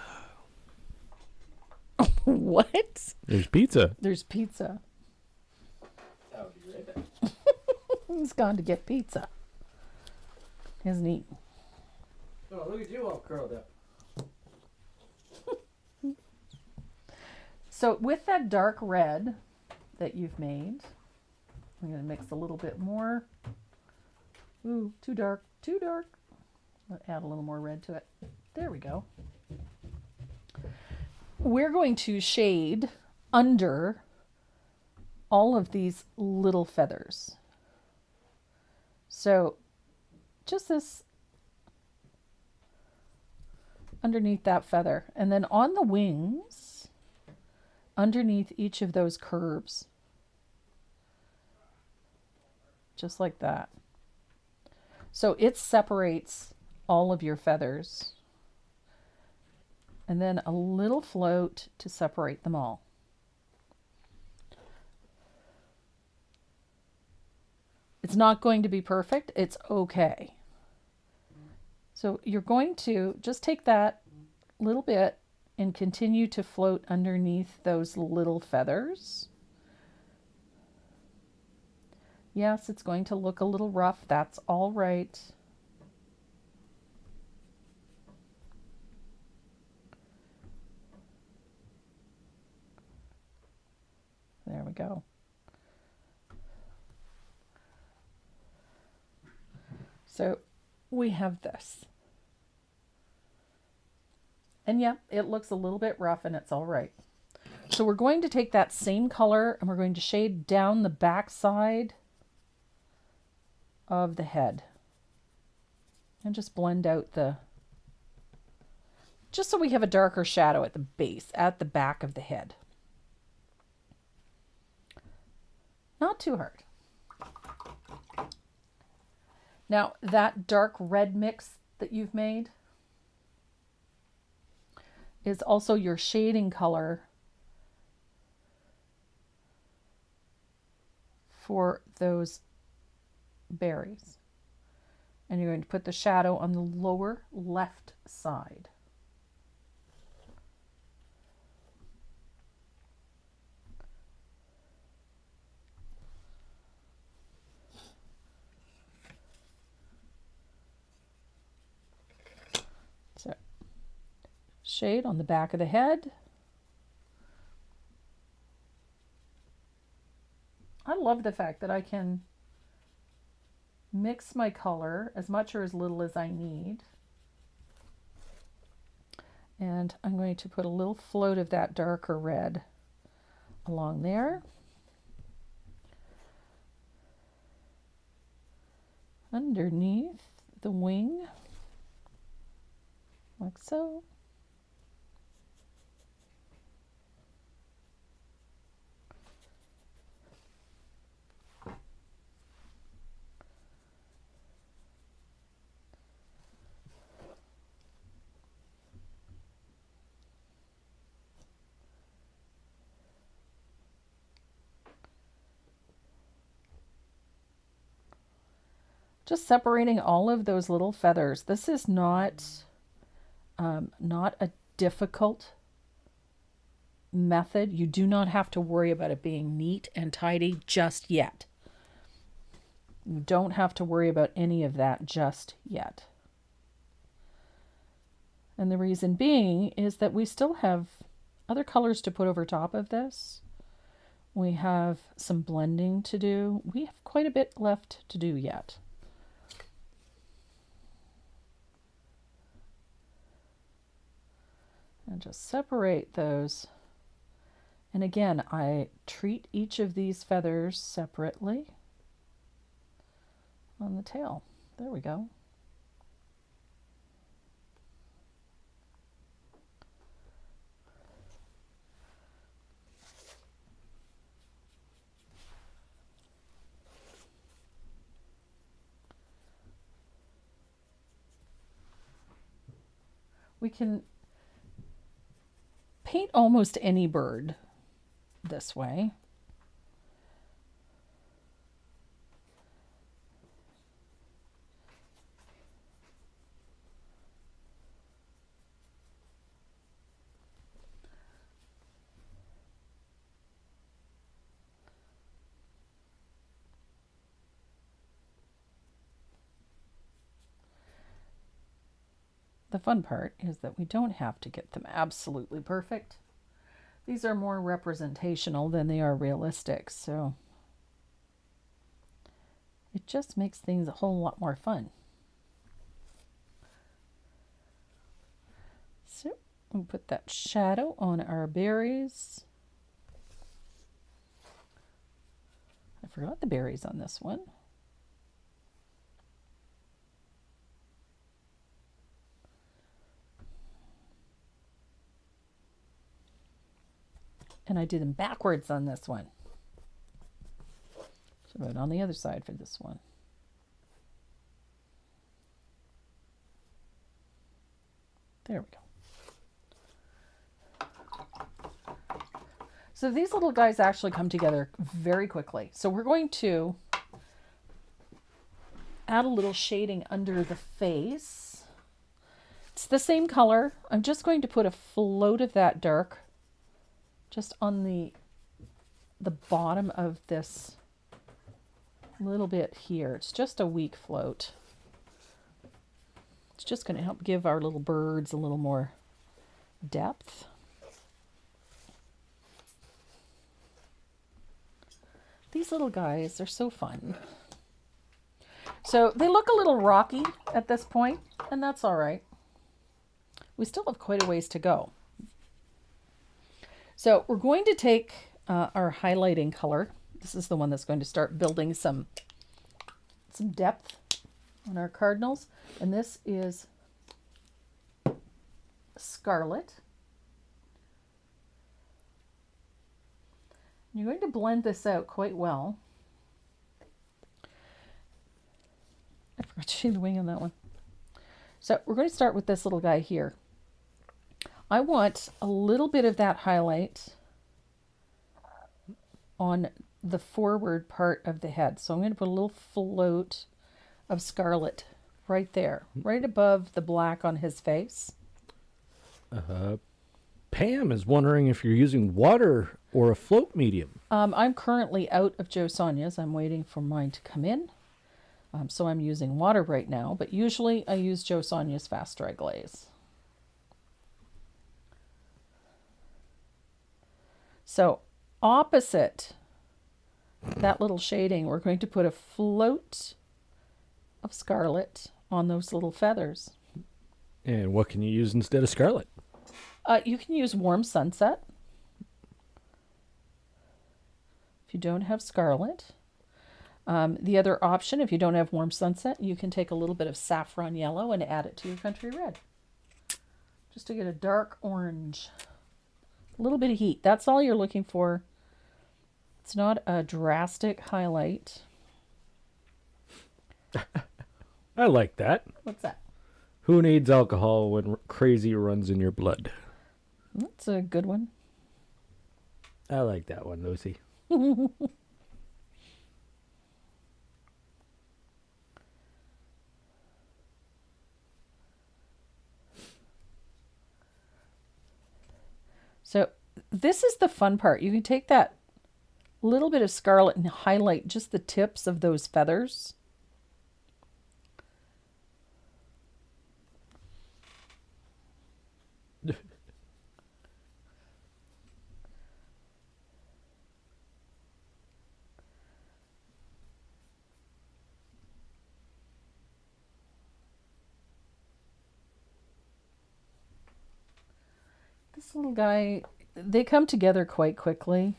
What? There's pizza. There's pizza. That would be right. He's gone to get pizza. Isn't he? Oh, look at you all curled up. So with that dark red that you've made, I'm going to mix a little bit more. Ooh, too dark, too dark. I'll add a little more red to it. There we go. We're going to shade under all of these little feathers. So just this underneath that feather. And then on the wings, underneath each of those curves. Just like that. So it separates all of your feathers. And then a little float to separate them all. It's not going to be perfect. It's okay. So you're going to just take that little bit and continue to float underneath those little feathers. Yes, it's going to look a little rough. That's all right. There we go. So we have this. And yeah, it looks a little bit rough and it's all right. So we're going to take that same color and we're going to shade down the back side of the head. And just blend out just so we have a darker shadow at the base, at the back of the head. Not too hard. Now, that dark red mix that you've made is also your shading color for those berries. And you're going to put the shadow on the lower left side. So, shade on the back of the head. I love the fact that I can mix my color as much or as little as I need. And I'm going to put a little float of that darker red along there. Underneath the wing, like so. Just separating all of those little feathers. This is not a difficult method. You do not have to worry about it being neat and tidy just yet. You don't have to worry about any of that just yet. And the reason being is that we still have other colors to put over top of this. We have some blending to do. We have quite a bit left to do yet. And just separate those. And again, I treat each of these feathers separately on the tail. There we go. We can paint almost any bird this way. the fun part is that we don't have to get them absolutely perfect. These are more representational than they are realistic, so it just makes things a whole lot more fun. So we'll put that shadow on our berries. I forgot the berries on this one. And I did them backwards on this one. So right on the other side for this one. There we go. So these little guys actually come together very quickly. So we're going to add a little shading under the face. It's the same color. I'm just going to put a float of that dark just on the bottom of this little bit here. It's just a weak float. It's just going to help give our little birds a little more depth. These little guys are so fun. So they look a little rocky at this point, and that's all right. We still have quite a ways to go. So we're going to take our highlighting color. This is the one that's going to start building some depth on our cardinals. And this is Scarlet. You're going to blend this out quite well. I forgot to shade the wing on that one. So we're going to start with this little guy here. I want a little bit of that highlight on the forward part of the head. So I'm going to put a little float of scarlet right there, right above the black on his face. Pam is wondering if you're using water or a float medium. I'm currently out of Joe Sonia's. I'm waiting for mine to come in. So I'm using water right now, but usually I use Joe Sonia's Fast Dry Glaze. So opposite that little shading, we're going to put a float of scarlet on those little feathers. And what can you use instead of scarlet? You can use Warm Sunset if you don't have scarlet. The other option, if you don't have Warm Sunset, you can take a little bit of saffron yellow and add it to your country red, just to get a dark orange. A little bit of heat. That's all you're looking for. It's not a drastic highlight. I like that. What's that? Who needs alcohol when crazy runs in your blood? That's a good one. I like that one, Lucy. So this is the fun part. You can take that little bit of scarlet and highlight just the tips of those feathers. This little guy, they come together quite quickly.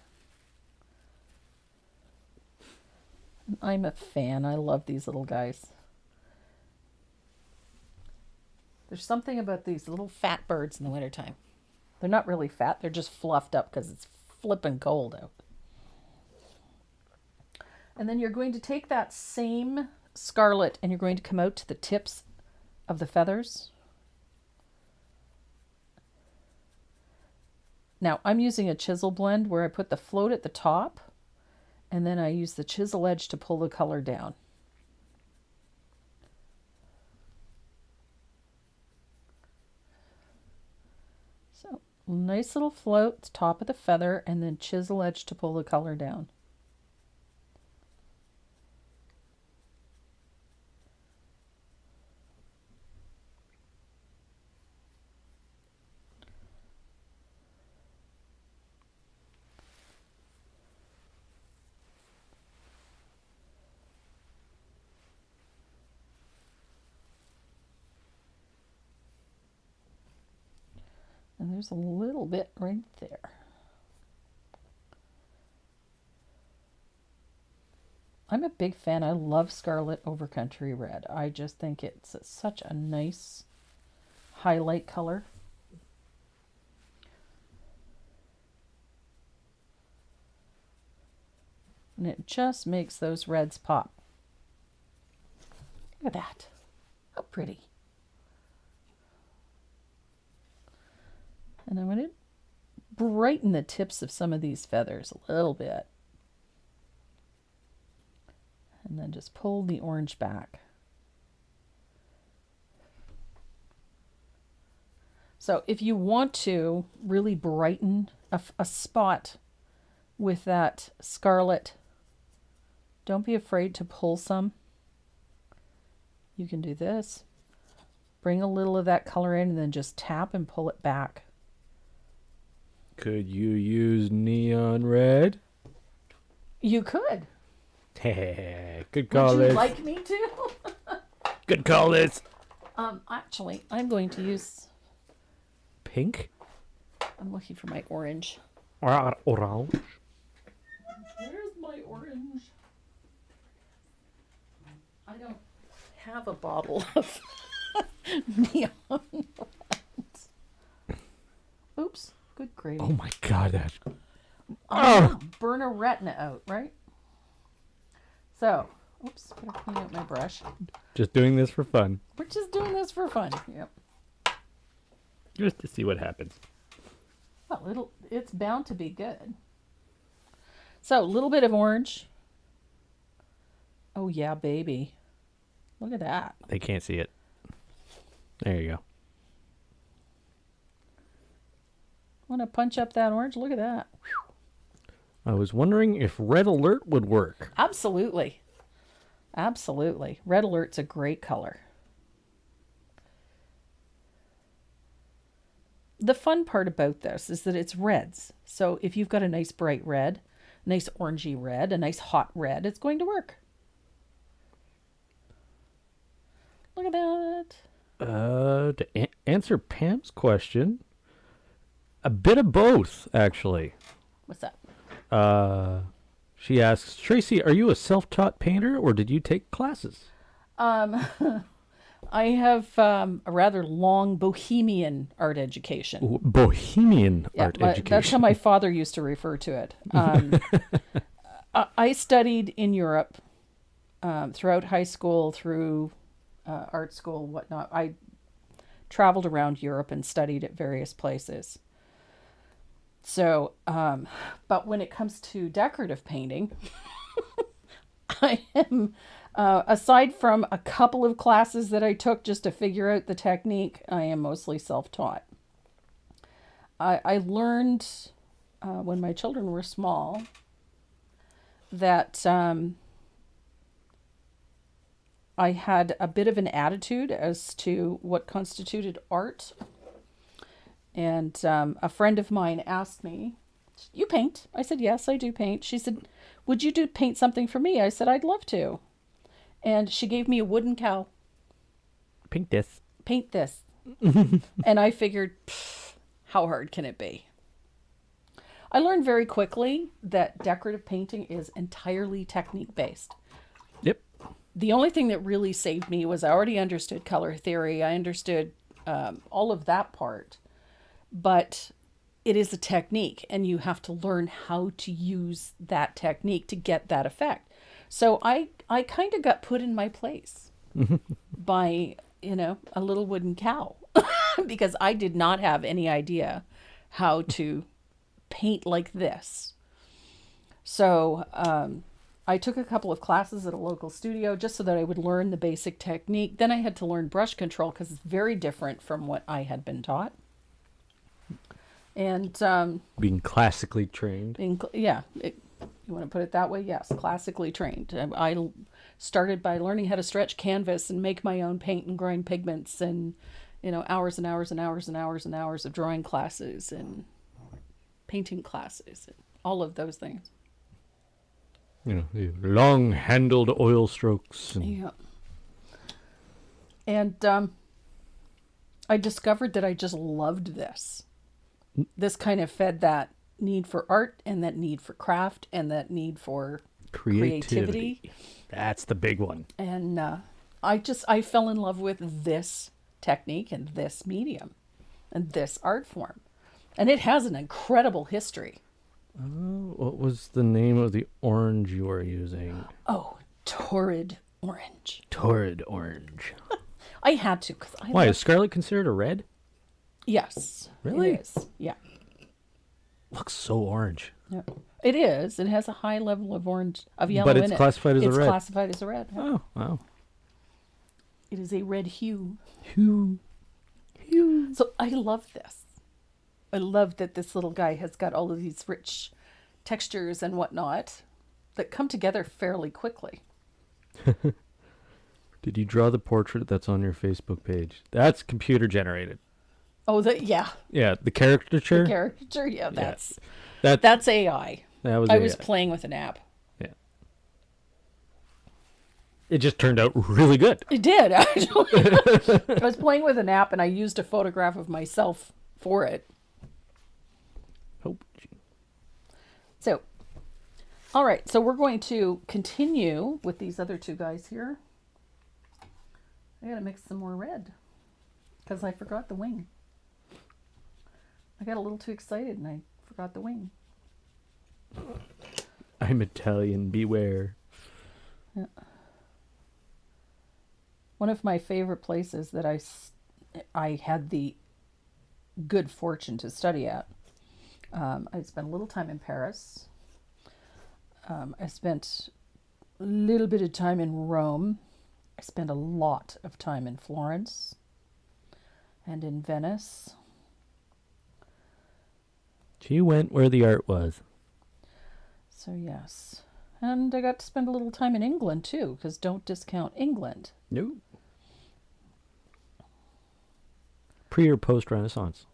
I'm a fan. I love these little guys. There's something about these little fat birds in the wintertime. They're not really fat. They're just fluffed up because it's flipping cold out. And then you're going to take that same scarlet and you're going to come out to the tips of the feathers. Now, I'm using a chisel blend where I put the float at the top and then I use the chisel edge to pull the color down. So, nice little float, top of the feather, and then chisel edge to pull the color down. there's a little bit right there. I'm a big fan. I love Scarlet over Country Red. I just think it's such a nice highlight color. And it just makes those reds pop. Look at that. How pretty. And I'm going to brighten the tips of some of these feathers a little bit. And then just pull the orange back. So if you want to really brighten a spot with that scarlet, don't be afraid to pull some. You can do this. Bring a little of that color in and then just tap and pull it back. Could you use neon red? You could. Good call, Would you Liz. like me to? Good call, Liz. Actually, I'm going to use... Pink? I'm looking for my orange. Orange. Where's my orange? I don't have a bottle of neon reds. Oops. Good gravy. Oh my god, that. Burn a retina out, right? So, oops, gotta clean out my brush. Just doing this for fun. We're just doing this for fun. Yep. Just to see what happens. Well, it's bound to be good. So, a little bit of orange. Oh yeah, baby. Look at that. They can't see it. There you go. Want to punch up that orange? Look at that. I was wondering if red alert would work. Absolutely. Absolutely. Red alert's a great color. The fun part about this is that it's reds. So if you've got a nice bright red, nice orangey red, a nice hot red, it's going to work. Look at that. To answer Pam's question, a bit of both, actually. What's that? She asks, Tracy, are you a self-taught painter or did you take classes? I have a rather long bohemian art education. Ooh, bohemian art education. That's how my father used to refer to it. I studied in Europe throughout high school, through art school, whatnot. I traveled around Europe and studied at various places. So, but when it comes to decorative painting, I am, aside from a couple of classes that I took just to figure out the technique, I am mostly self-taught. I learned when my children were small that I had a bit of an attitude as to what constituted art. And a friend of mine asked me, you paint? I said, yes, I do paint. She said, would you paint something for me? I said, I'd love to. And she gave me a wooden cow. Paint this. Paint this. And I figured, how hard can it be? I learned very quickly that decorative painting is entirely technique based. Yep. The only thing that really saved me was I already understood color theory. I understood all of that part. But it is a technique, and you have to learn how to use that technique to get that effect. So I kind of got put in my place by, a little wooden cow because I did not have any idea how to paint like this. So I took a couple of classes at a local studio just so that I would learn the basic technique. Then I had to learn brush control because it's very different from what I had been taught. And being classically trained. you want to put it that way? Yes, classically trained. I started by learning how to stretch canvas and make my own paint and grind pigments, and hours and hours and hours and hours and hours of drawing classes and painting classes and all of those things. The long-handled oil strokes. Yeah. And I discovered that I just loved this. this kind of fed that need for art and that need for craft and that need for creativity. That's the big one. And I fell in love with this technique and this medium and this art form. And it has an incredible history. What was the name of the orange you were using? Oh, torrid orange. Torrid orange. I had to. Why, is scarlet considered a red? Yes. Really? It is. Yeah. Looks so orange. Yeah. It is. It has a high level of orange, of yellow But in it's it. classified as a red. It's classified as a red. Yeah. Oh, wow. It is a red hue. Hue. So I love this. I love that this little guy has got all of these rich textures and whatnot that come together fairly quickly. Did you draw the portrait that's on your Facebook page? That's computer generated. Oh, yeah. Yeah, the caricature. The caricature, yeah, that's AI. That was I AI. was playing with an app. Yeah. It just turned out really good. It did, actually. I was playing with an app and I used a photograph of myself for it. Oh, So, all right, so we're going to continue with these other two guys here. I gotta mix some more red because I forgot the wing. I got a little too excited and I forgot the wing. I'm Italian, beware. Yeah. One of my favorite places that I had the good fortune to study at. I spent a little time in Paris. I spent a little bit of time in Rome. I spent a lot of time in Florence and in Venice. She went where the art was. So yes. And I got to spend a little time in England too, because don't discount England. No. Pre or post Renaissance?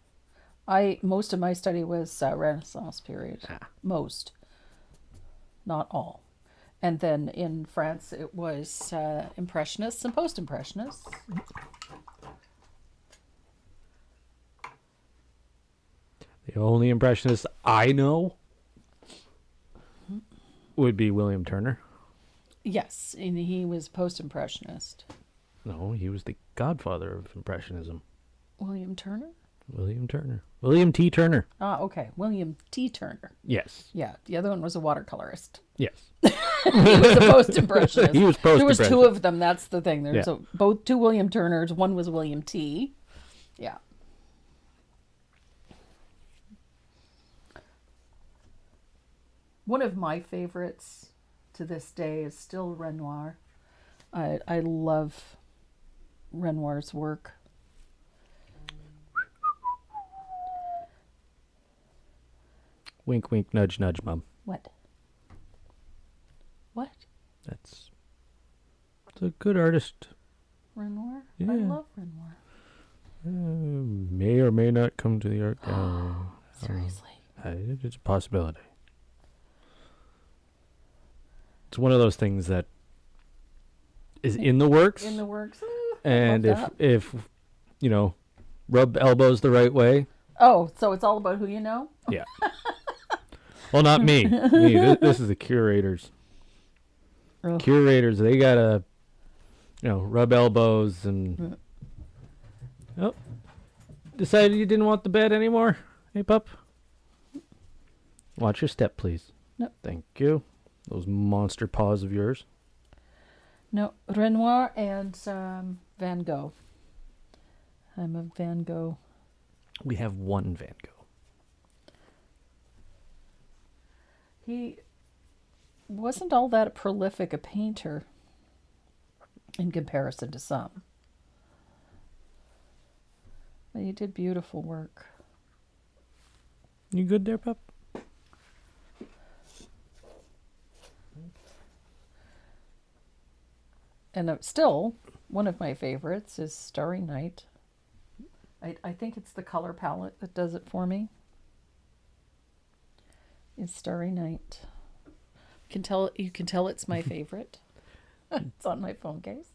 Most of my study was Renaissance period. Most. Not all. And then in France it was Impressionists and Post-Impressionists. The only Impressionist I know would be William Turner. Yes, and he was Post-Impressionist. No, he was the godfather of Impressionism. William Turner? William Turner. William T. Turner. Ah, okay. William T. Turner. Yes. Yeah, the other one was a watercolorist. Yes. He was a Post-Impressionist. He was There was post-impressionist. two of them. That's the thing. There's Yeah. both two William Turners. One was William T. Yeah. One of my favorites to this day is still Renoir. I love Renoir's work. Wink, wink, nudge, nudge, Mom. What? What? It's a good artist. Renoir? Yeah. I love Renoir. May or may not come to the art gallery. Seriously. It's a possibility. It's one of those things that is in the works. In the works. And love if you know, rub elbows the right way. Oh, so it's all about who you know? Yeah. Well, not me. This is the curators. Oh. Curators, they gotta, rub elbows and. Oh, decided you didn't want the bed anymore? Hey, pup. Watch your step, please. No. Thank you. Those monster paws of yours. No, Renoir and Van Gogh. I'm a Van Gogh. We have one Van Gogh. He wasn't all that prolific a painter in comparison to some. But he did beautiful work. You good there, pup? And still, one of my favorites is Starry Night. I think it's the color palette that does it for me. It's Starry Night. You can tell it's my favorite. It's on my phone case.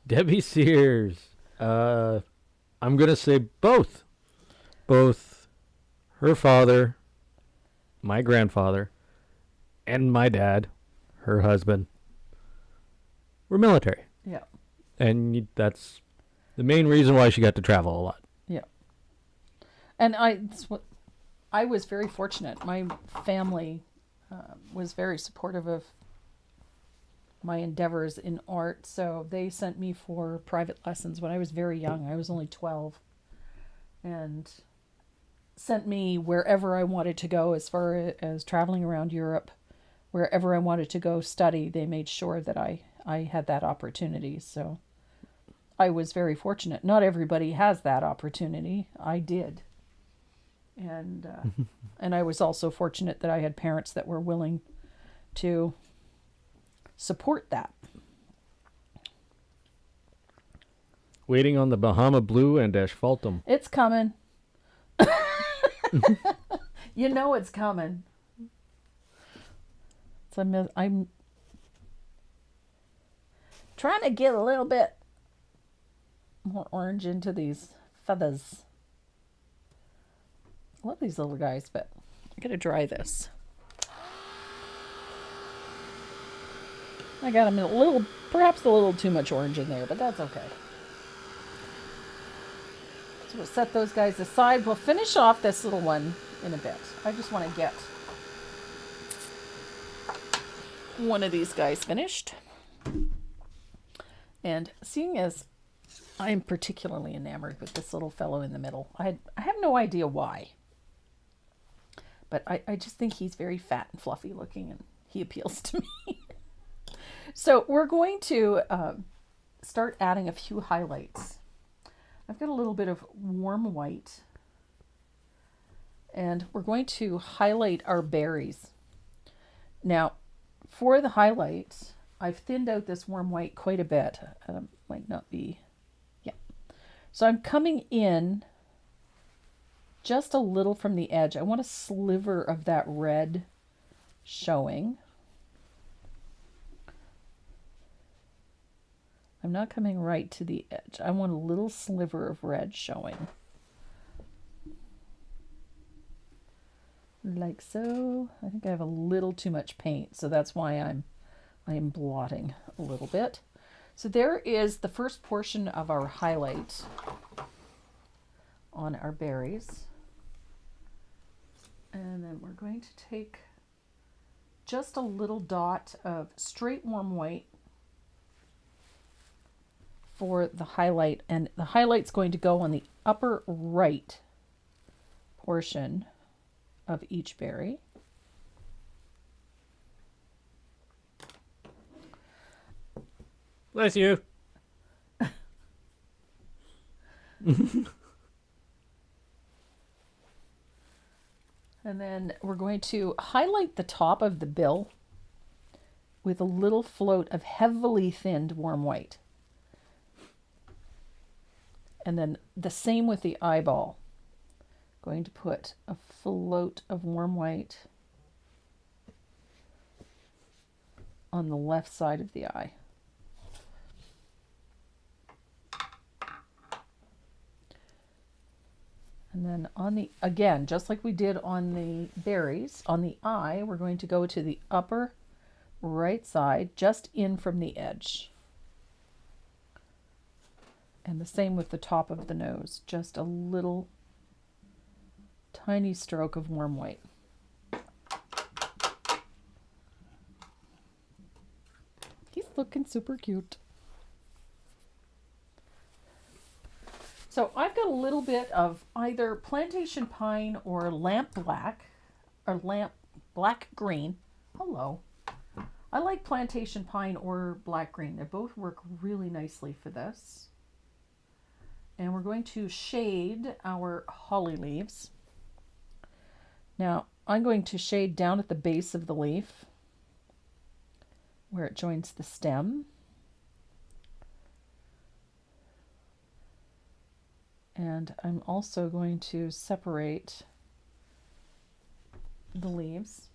Debbie Sears. I'm going to say both. Both her father, my grandfather, and my dad, her husband, were military. Yeah. And that's the main reason why she got to travel a lot. Yeah. And I was very fortunate. My family was very supportive of my endeavors in art, so they sent me for private lessons when I was very young. I was only 12, and sent me wherever I wanted to go as far as traveling around Europe. Wherever I wanted to go study, they made sure that I had that opportunity. So I was very fortunate. Not everybody has that opportunity. I did. And and I was also fortunate that I had parents that were willing to support that. Waiting on the Bahama Blue and Asphaltum. It's coming. You know it's coming. So I'm trying to get a little bit more orange into these feathers. I love these little guys, but I gotta dry this. I got them perhaps a little too much orange in there, but that's okay. So we'll set those guys aside. We'll finish off this little one in a bit. I just want to get one of these guys finished. And seeing as I'm particularly enamored with this little fellow in the middle, I have no idea why. But I just think he's very fat and fluffy looking, and he appeals to me. So we're going to start adding a few highlights. I've got a little bit of warm white, and we're going to highlight our berries. Now, for the highlights, I've thinned out this warm white quite a bit. Might not be, yeah. So I'm coming in just a little from the edge. I want a sliver of that red showing. I'm not coming right to the edge. I want a little sliver of red showing. Like so. I think I have a little too much paint, so that's why I am blotting a little bit. So there is the first portion of our highlight on our berries. And then we're going to take just a little dot of straight warm white for the highlight, and the highlight's going to go on the upper right portion of each berry. Bless you. And then we're going to highlight the top of the bill with a little float of heavily thinned warm white. And then the same with the eyeball. Going to put a float of warm white on the left side of the eye. And then on the, again, just like we did on the berries, on the eye, we're going to go to the upper right side, just in from the edge. And the same with the top of the nose, just a little tiny stroke of warm white. He's looking super cute. So I've got a little bit of either plantation pine or lamp black, or lamp black green. Hello. I like plantation pine or black green. They both work really nicely for this. And we're going to shade our holly leaves. Now, I'm going to shade down at the base of the leaf where it joins the stem. And I'm also going to separate the leaves.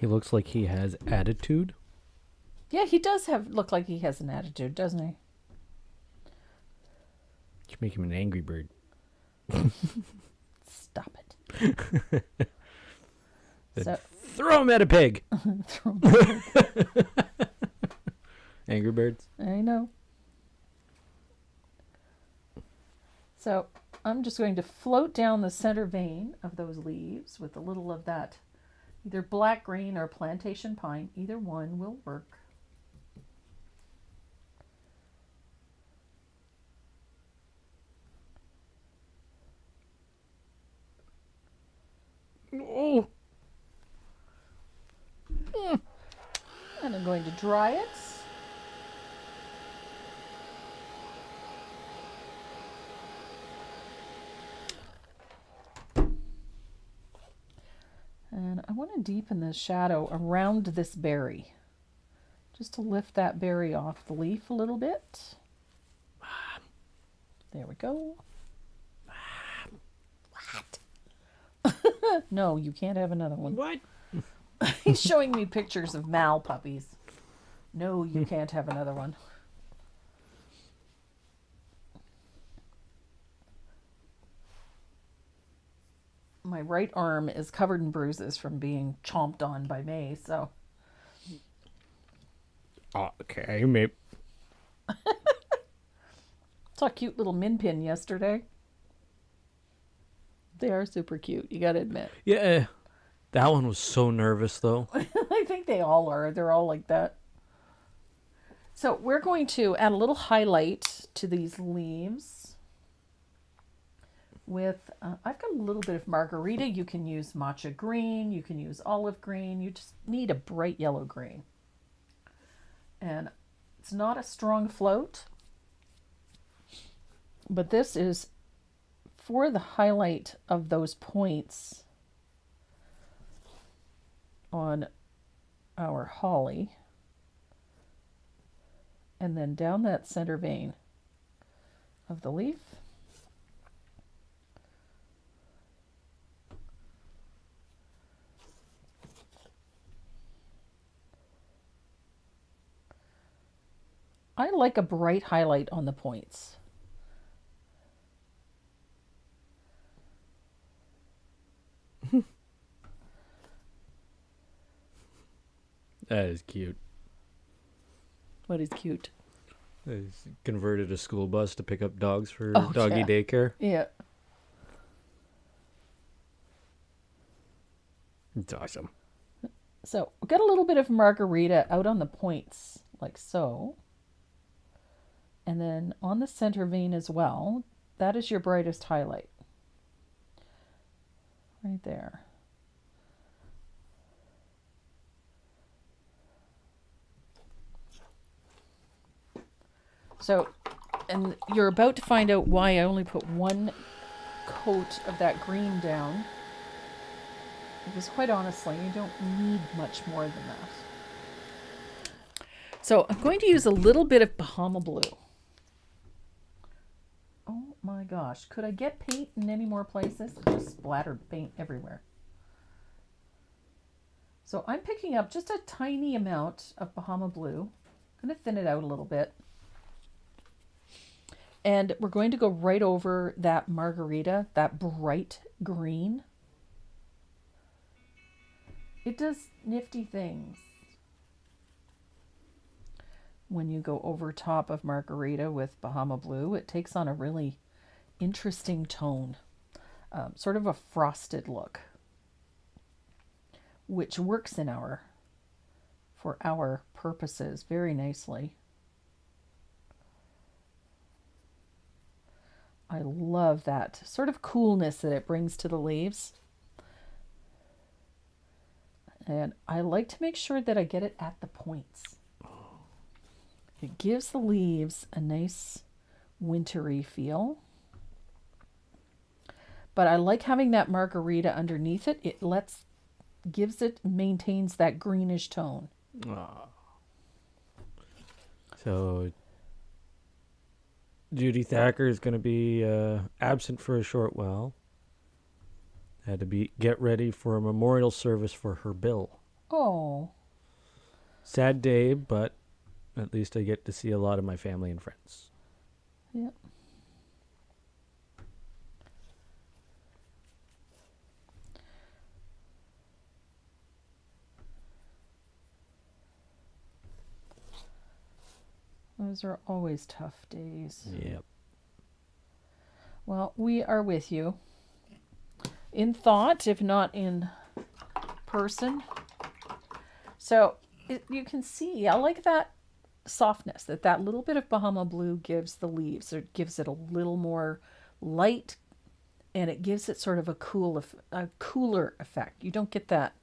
He looks like he has attitude. Yeah, he does look like he has an attitude, doesn't he? You make him an angry bird. Stop it. So, Throw him at a pig. throw him. Angry birds. I know. So I'm just going to float down the center vein of those leaves with a little of that, either black green or plantation pine. Either one will work. Oh. And I'm going to dry it. And I want to deepen the shadow around this berry, just to lift that berry off the leaf a little bit. There we go. What? No, you can't have another one. What? He's showing me pictures of Mal puppies. No, you can't have another one. My right arm is covered in bruises from being chomped on by May, so. Okay, maybe. Saw a cute little min pin yesterday. They are super cute, you gotta admit. Yeah, that one was so nervous though. I think they all are. They're all like that. So we're going to add a little highlight to these leaves with, I've got a little bit of margarita. You can use matcha green. You can use olive green. You just need a bright yellow green. And it's not a strong float, but this is for the highlight of those points on our holly, and then down that center vein of the leaf. I like a bright highlight on the points. That is cute. What is cute? He's converted a school bus to pick up dogs for Oh, doggy yeah. daycare. Yeah. It's awesome. So we've got a little bit of margarita out on the points, like so. And then on the center vein as well. That is your brightest highlight. Right there. So, and you're about to find out why I only put one coat of that green down. Because quite honestly, you don't need much more than that. So I'm going to use a little bit of Bahama Blue. Oh my gosh, could I get paint in any more places? I just splattered paint everywhere. So I'm picking up just a tiny amount of Bahama Blue. I'm going to thin it out a little bit. And we're going to go right over that margarita, that bright green. It does nifty things when you go over top of margarita with Bahama Blue. It takes on a really interesting tone, sort of a frosted look, which works in for our purposes very nicely. I love that sort of coolness that it brings to the leaves. And I like to make sure that I get it at the points. It gives the leaves a nice wintry feel. But I like having that margarita underneath it. It maintains that greenish tone. Aww. So Judy Thacker is going to be absent for a short while. Had to get ready for a memorial service for her bill. Oh. Sad day, but at least I get to see a lot of my family and friends. Yep. Those are always tough days. Yep. Well, we are with you. In thought, if not in person. So you can see, I like that softness that little bit of Bahama blue gives the leaves. It gives it a little more light, and it gives it sort of a cooler effect. You don't get that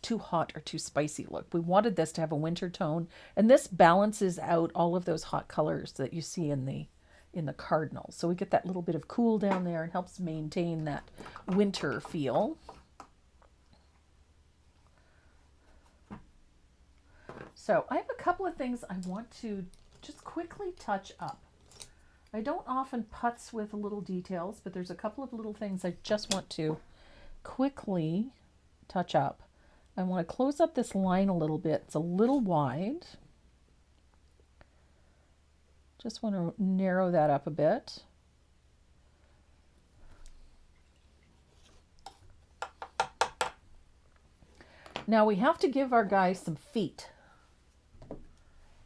too hot or too spicy look. We wanted this to have a winter tone, and this balances out all of those hot colors that you see in the cardinal. So we get that little bit of cool down there and helps maintain that winter feel. So I have a couple of things I want to just quickly touch up. I don't often putz with little details, but there's a couple of little things I just want to quickly touch up. I want to close up this line a little bit. It's a little wide. Just want to narrow that up a bit. Now we have to give our guy some feet.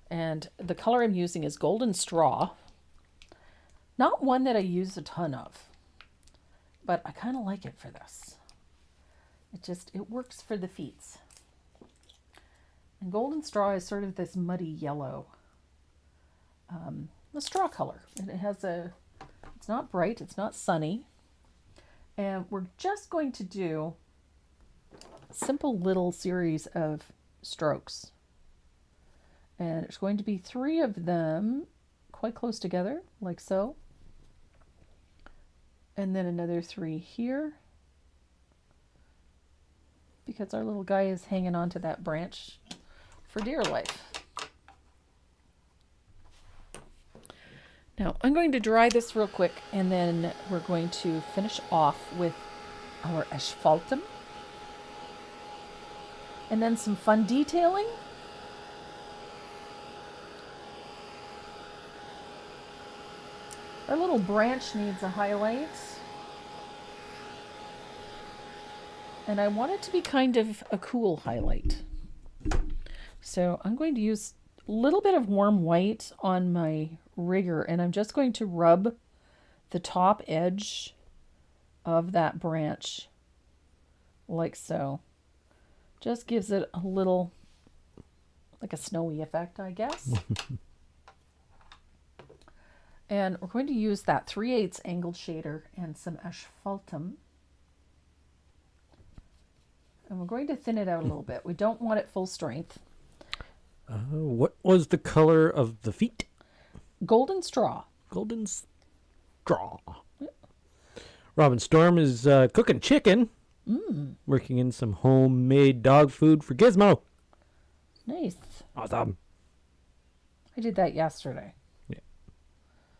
And the color I'm using is Golden Straw. Not one that I use a ton of, but I kind of like it for this. It works for the feet. And Golden Straw is sort of this muddy yellow. The straw color. And it's not bright, it's not sunny. And we're just going to do a simple little series of strokes. And it's going to be 3 of them quite close together, like so. And then another 3 here, because our little guy is hanging on to that branch for dear life. Now I'm going to dry this real quick, and then we're going to finish off with our asphaltum. And then some fun detailing. Our little branch needs a highlight. And I want it to be kind of a cool highlight. So I'm going to use a little bit of warm white on my rigger, and I'm just going to rub the top edge of that branch like so. Just gives it a little, like a snowy effect, I guess. And we're going to use that 3/8 angled shader and some asphaltum. And we're going to thin it out a little bit. We don't want it full strength. What was the color of the feet? Golden Straw. Golden Straw. Robin Storm is cooking chicken. Working in some homemade dog food for Gizmo. Nice. Awesome. I did that yesterday. Yeah.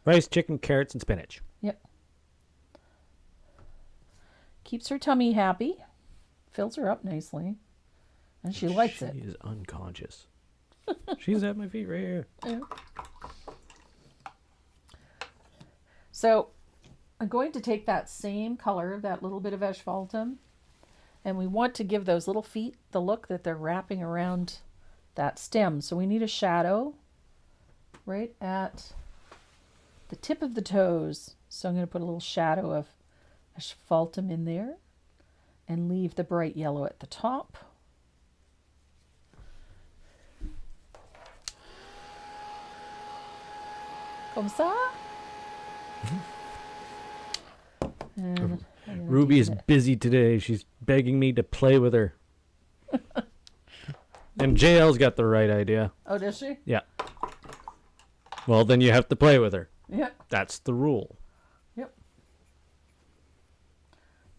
Rice, chicken, carrots, and spinach. Yep. Keeps her tummy happy. Fills her up nicely. And she likes it. She is unconscious. She's at my feet right here. Yeah. So I'm going to take that same color, that little bit of asphaltum, and we want to give those little feet the look that they're wrapping around that stem. So we need a shadow right at the tip of the toes. So I'm going to put a little shadow of asphaltum in there and leave the bright yellow at the top. Comme ça. And Ruby is busy today. She's begging me to play with her. And JL's got the right idea. Oh, does she? Yeah. Well, then you have to play with her. Yep. That's the rule. Yep.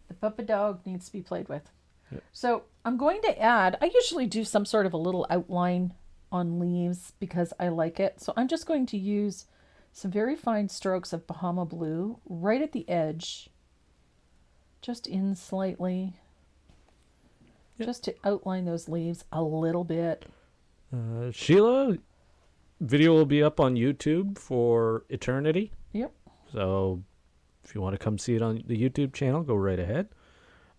The puppy dog needs to be played with. Yep. So I'm going to add, I usually do some sort of a little outline on leaves because I like it. So I'm just going to use some very fine strokes of Bahama blue right at the edge, just in slightly, Yep. just to outline those leaves a little bit. Sheila, video will be up on YouTube for eternity. Yep. So if you want to come see it on the YouTube channel, go right ahead.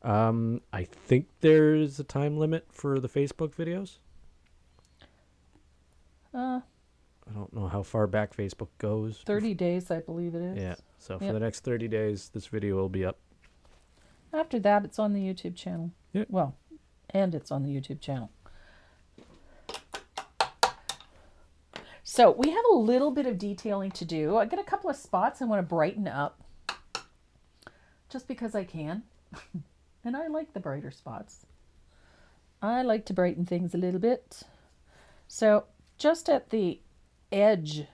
I think there's a time limit for the Facebook videos. I don't know how far back Facebook goes. 30 days, I believe it is. Yeah. So for Yep. the next 30 days, this video will be up. After that, it's on the YouTube channel. Yep. Well, and it's on the YouTube channel. So we have a little bit of detailing to do. I got a couple of spots I want to brighten up just because I can. And I like the brighter spots. I like to brighten things a little bit. So just at the edge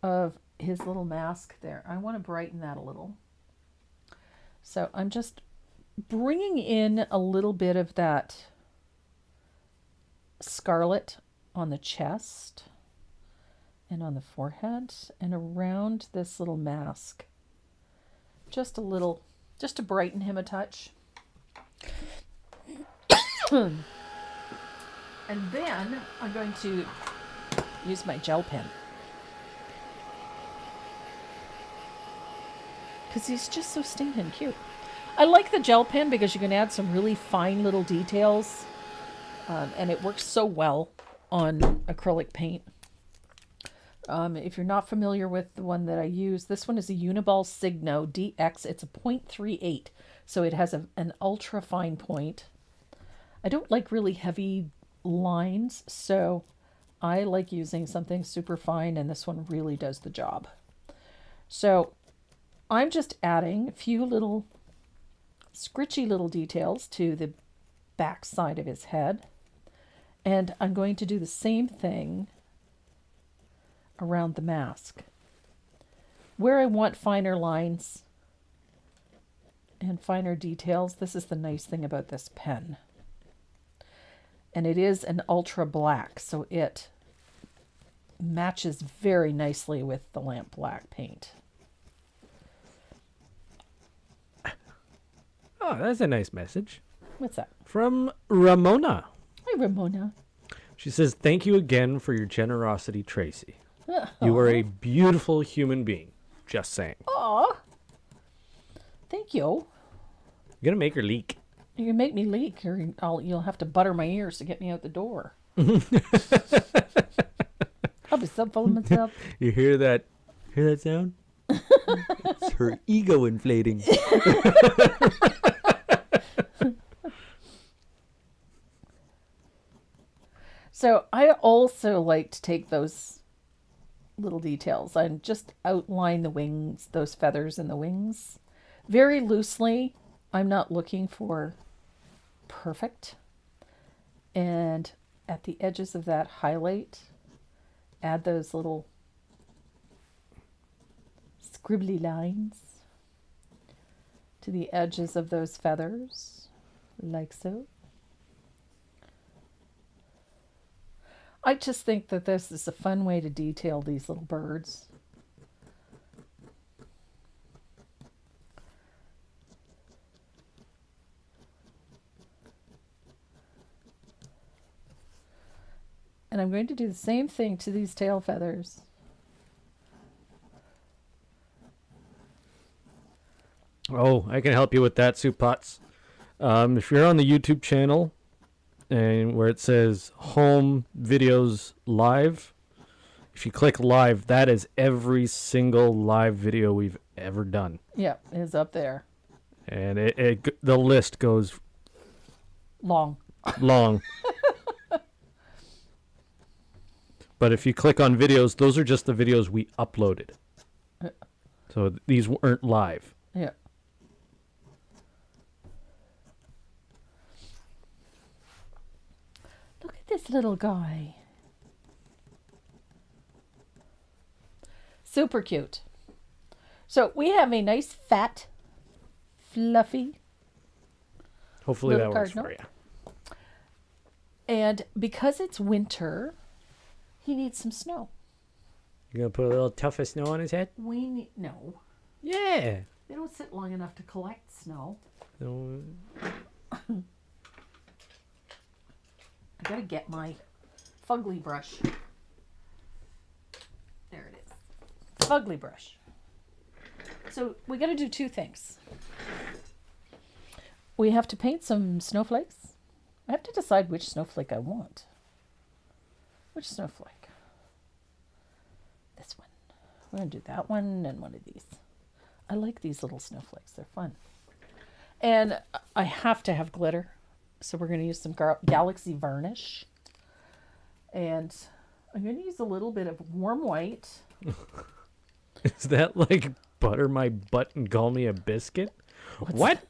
of his little mask there, I want to brighten that a little. So I'm just bringing in a little bit of that scarlet on the chest and on the forehead and around this little mask. Just a little, just to brighten him a touch. And then I'm going to use my gel pen. Because he's just so stinking cute. I like the gel pen because you can add some really fine little details. And it works so well on acrylic paint. If you're not familiar with the one that I use, this one is a Uniball Signo DX. It's a 0.38, so it has an ultra fine point. I don't like really heavy lines, so I like using something super fine, and this one really does the job. So I'm just adding a few little scritchy little details to the back side of his head. And I'm going to do the same thing around the mask. Where I want finer lines and finer details, this is the nice thing about this pen. And it is an ultra black, so it matches very nicely with the lamp black paint. Oh, that's a nice message. What's that? From Ramona. Hi, Ramona. She says, "Thank you again for your generosity, Tracy. You are a beautiful human being. Just saying." Aw. Thank you. You're going to make her leak. You can make me leak, or you'll have to butter my ears to get me out the door. I'll be so full of myself. You hear that? Hear that sound? It's her ego inflating. So I also like to take those little details and just outline the wings, those feathers in the wings, very loosely. I'm not looking for perfect. And at the edges of that highlight, add those little scribbly lines to the edges of those feathers, like so. I just think that this is a fun way to detail these little birds. And I'm going to do the same thing to these tail feathers. Oh, I can help you with that, Soup Pots. If you're on the YouTube channel and where it says Home Videos Live, if you click live, that is every single live video we've ever done. Yeah, it's up there. And the list goes Long. long. But if you click on videos, those are just the videos we uploaded. So these weren't live. Yeah. Look at this little guy. Super cute. So we have a nice fat, fluffy, Hopefully little that works cardinal. for you. And because it's winter, he needs some snow. You're going to put a little tuft of snow on his head? No. Yeah. They don't sit long enough to collect snow. So, I gotta get my fugly brush. There it is. Fugly brush. So we gotta do two things. We have to paint some snowflakes. I have to decide which snowflake I want. Which snowflake? This one. We're going to do that one and one of these. I like these little snowflakes. They're fun. And I have to have glitter. So we're going to use some Galaxy Varnish. And I'm going to use a little bit of warm white. Is that like butter my butt and call me a biscuit? What?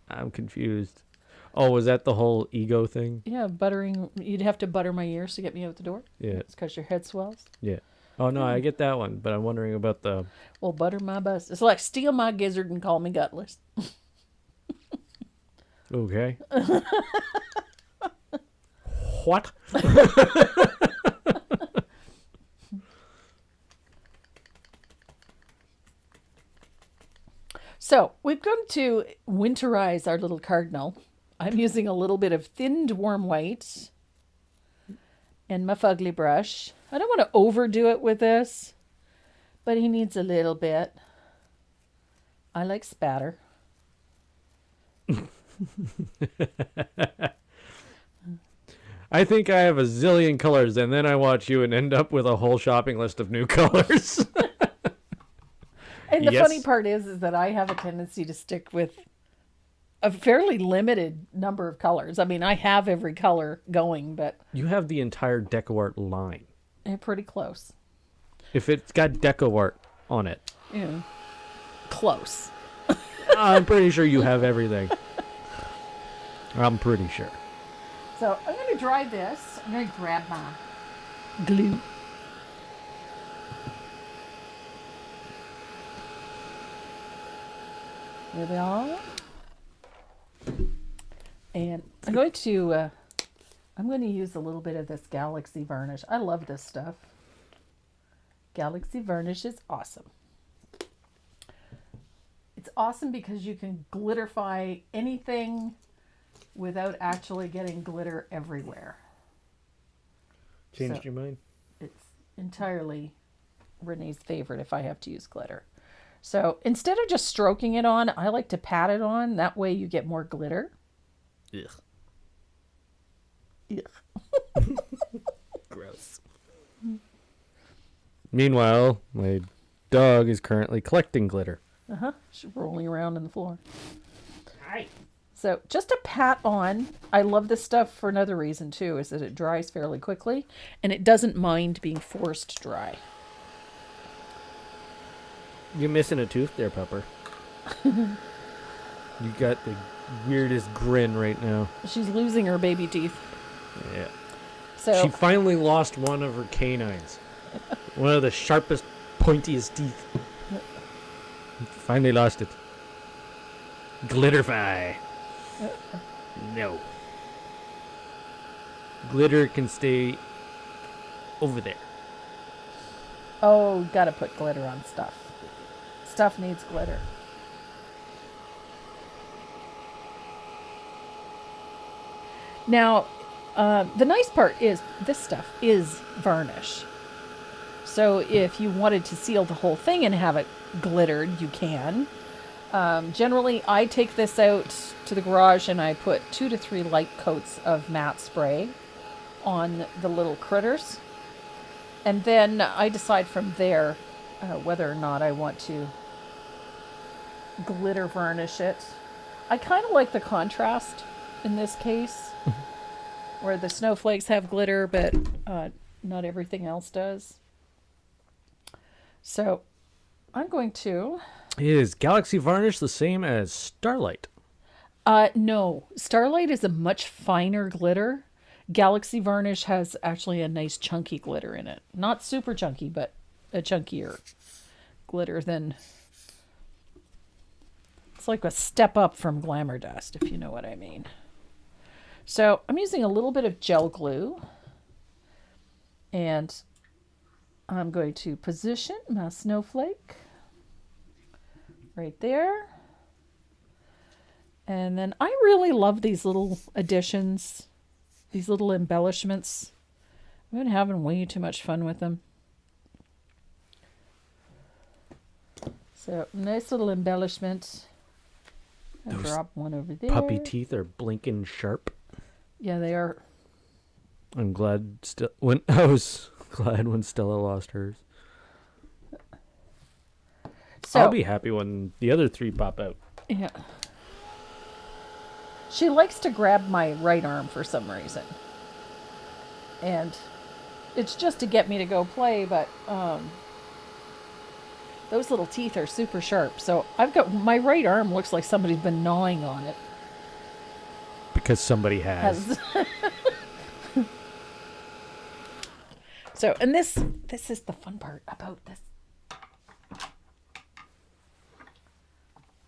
I'm confused. Oh, was that the whole ego thing? Yeah, buttering. You'd have to butter my ears to get me out the door. Yeah. It's because your head swells. Yeah. Oh, no, I get that one, but I'm wondering about the... Well, butter my bust. It's like steal my gizzard and call me gutless. Okay. What? So we're going to winterize our little cardinal. I'm using a little bit of thinned warm white and my fugly brush. I don't want to overdo it with this, but he needs a little bit. I like spatter. I think I have a zillion colors, and then I watch you and end up with a whole shopping list of new colors. And the Yes. funny part is that I have a tendency to stick with a fairly limited number of colors. I mean, I have every color going, but You have the entire deco art line. they're pretty close. If it's got deco art on it, Yeah. Close. I'm pretty sure you have everything. I'm pretty sure. So I'm going to dry this. I'm going to grab my glue. There we are. And I'm going to use a little bit of this Galaxy Varnish. I love this stuff. Galaxy Varnish is awesome. It's awesome because you can glitterify anything without actually getting glitter everywhere. Changed So- your mind? It's entirely Renee's favorite if I have to use glitter. So instead of just stroking it on, I like to pat it on. That way you get more glitter. Ugh. Ugh. Gross. Meanwhile, my dog is currently collecting glitter. She's rolling around on the floor. Hi. So just a pat on. I love this stuff for another reason too, is that it dries fairly quickly and it doesn't mind being forced dry. You're missing a tooth there, Pepper. You got the weirdest grin right now. She's losing her baby teeth. Yeah. So She finally lost one of her canines. One of the sharpest, pointiest teeth. Finally lost it. Glitterify. No. Glitter can stay over there. oh, gotta put glitter on stuff. Stuff needs glitter. Now, the nice part is this stuff is varnish. So if you wanted to seal the whole thing and have it glittered, you can. Generally, I take this out to the garage and I put 2 to 3 light coats of matte spray on the little critters. And then I decide from there whether or not I want to glitter varnish it. I kind of like the contrast in this case, where the snowflakes have glitter, but not everything else does. So I'm going to... Is Galaxy Varnish the same as Starlight? No, Starlight is a much finer glitter. Galaxy Varnish has actually a nice chunky glitter in it. Not super chunky, but a chunkier glitter than... It's like a step up from Glamour Dust, if you know what I mean. So I'm using a little bit of gel glue. And I'm going to position my snowflake right there. And then I really love these little additions, these little embellishments. I've been having way too much fun with them. So, nice little embellishment. I'll Those drop one over there. Puppy teeth are blinking sharp. Yeah, they are. I'm glad I was glad when Stella lost hers. So, I'll be happy when the other 3 pop out. yeah. She likes to grab my right arm for some reason. And it's just to get me to go play, but those little teeth are super sharp. So I've got my right arm looks like somebody's been gnawing on it. Because somebody has. So, and this is the fun part about this.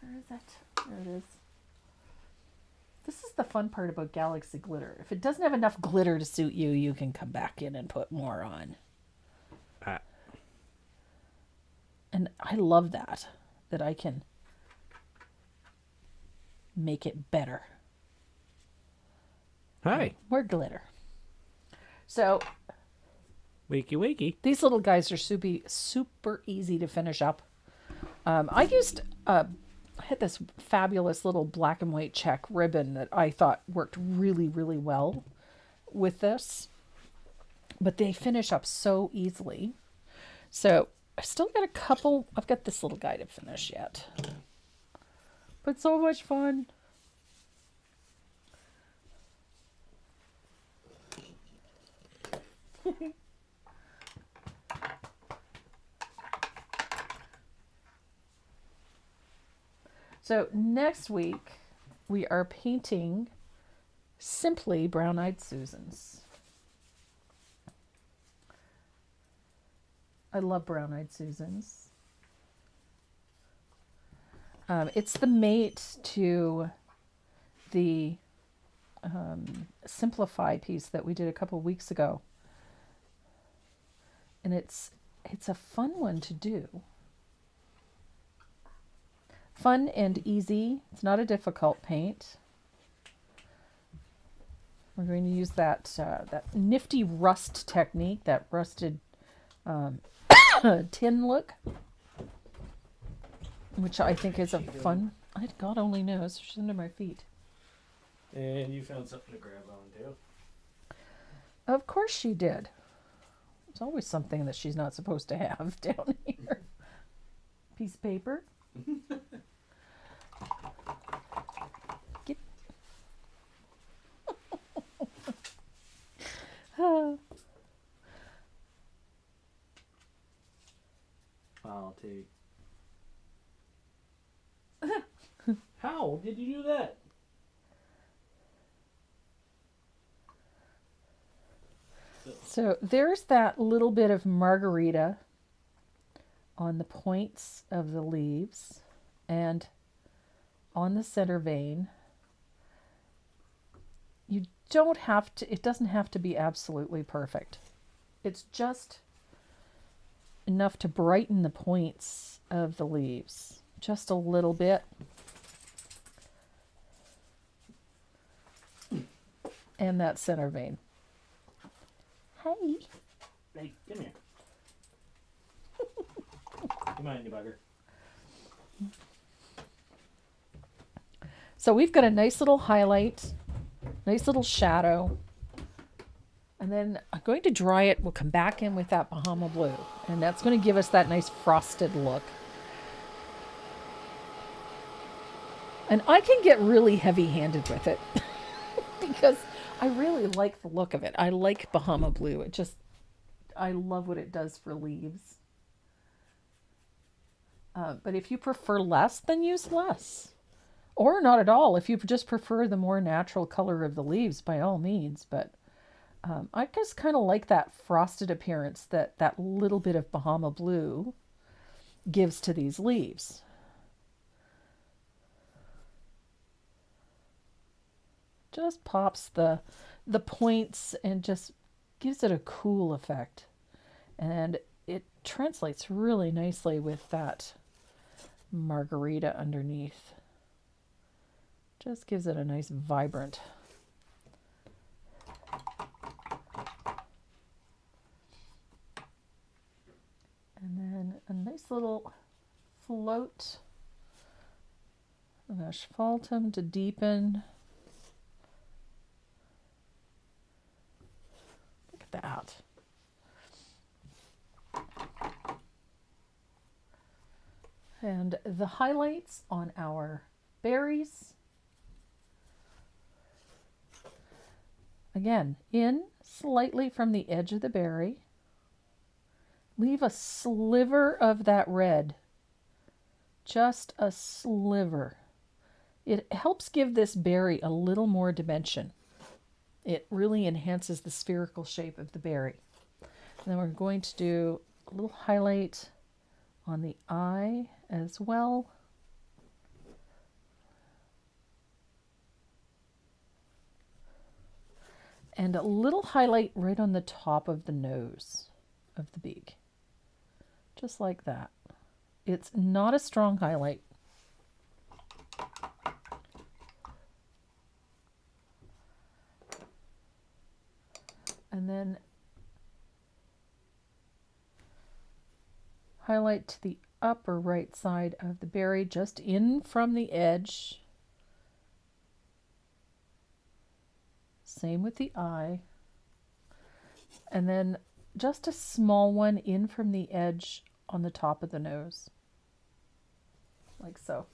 Where is it? There it is. This is the fun part about Galaxy Glitter. If it doesn't have enough glitter to suit you, you can come back in and put more on. And I love that I can make it better. Hi. More glitter. So, Wakey, wakey. these little guys are super easy to finish up. I had this fabulous little black and white check ribbon that I thought worked really, really well with this. But they finish up so easily. So I still got a couple. I've got this little guy to finish yet. But so much fun. So next week, we are painting simply Brown-Eyed Susans. I love Brown-Eyed Susans. It's the mate to the Simplify piece that we did a couple weeks ago. And it's a fun one to do. Fun and easy. It's not a difficult paint. We're going to use that nifty rust technique, that rusted tin look, which I think is a fun. God only knows. She's under my feet. And you found something to grab on too. Of course she did. There's always something that she's not supposed to have down here. Piece of paper. Get. I'll take. How did you do that? So there's that little bit of margarita on the points of the leaves and on the center vein. You don't have to, it doesn't have to be absolutely perfect. It's just enough to brighten the points of the leaves. Just a little bit. And that center vein. Hey. Hey, come here. Come on, you bugger. So we've got a nice little highlight, nice little shadow. And then I'm going to dry it. We'll come back in with that Bahama blue. And that's going to give us that nice frosted look. And I can get really heavy-handed with it. Because I really like the look of it. I like Bahama blue. I love what it does for leaves. But if you prefer less, then use less. Or not at all. If you just prefer the more natural color of the leaves, by all means. But I just kind of like that frosted appearance that little bit of Bahama blue gives to these leaves. Just pops the points and just gives it a cool effect. And it translates really nicely with that margarita underneath. Just gives it a nice vibrant. And then a nice little float of asphaltum to deepen. Look at that. And the highlights on our berries. Again, in slightly from the edge of the berry. Leave a sliver of that red. Just a sliver. It helps give this berry a little more dimension. It really enhances the spherical shape of the berry. And then we're going to do a little highlight on the eye as well. And a little highlight right on the top of the nose of the beak. Just like that. It's not a strong highlight. And then highlight to the upper right side of the berry, just in from the edge. Same with the eye. And then just a small one in from the edge on the top of the nose. Like so.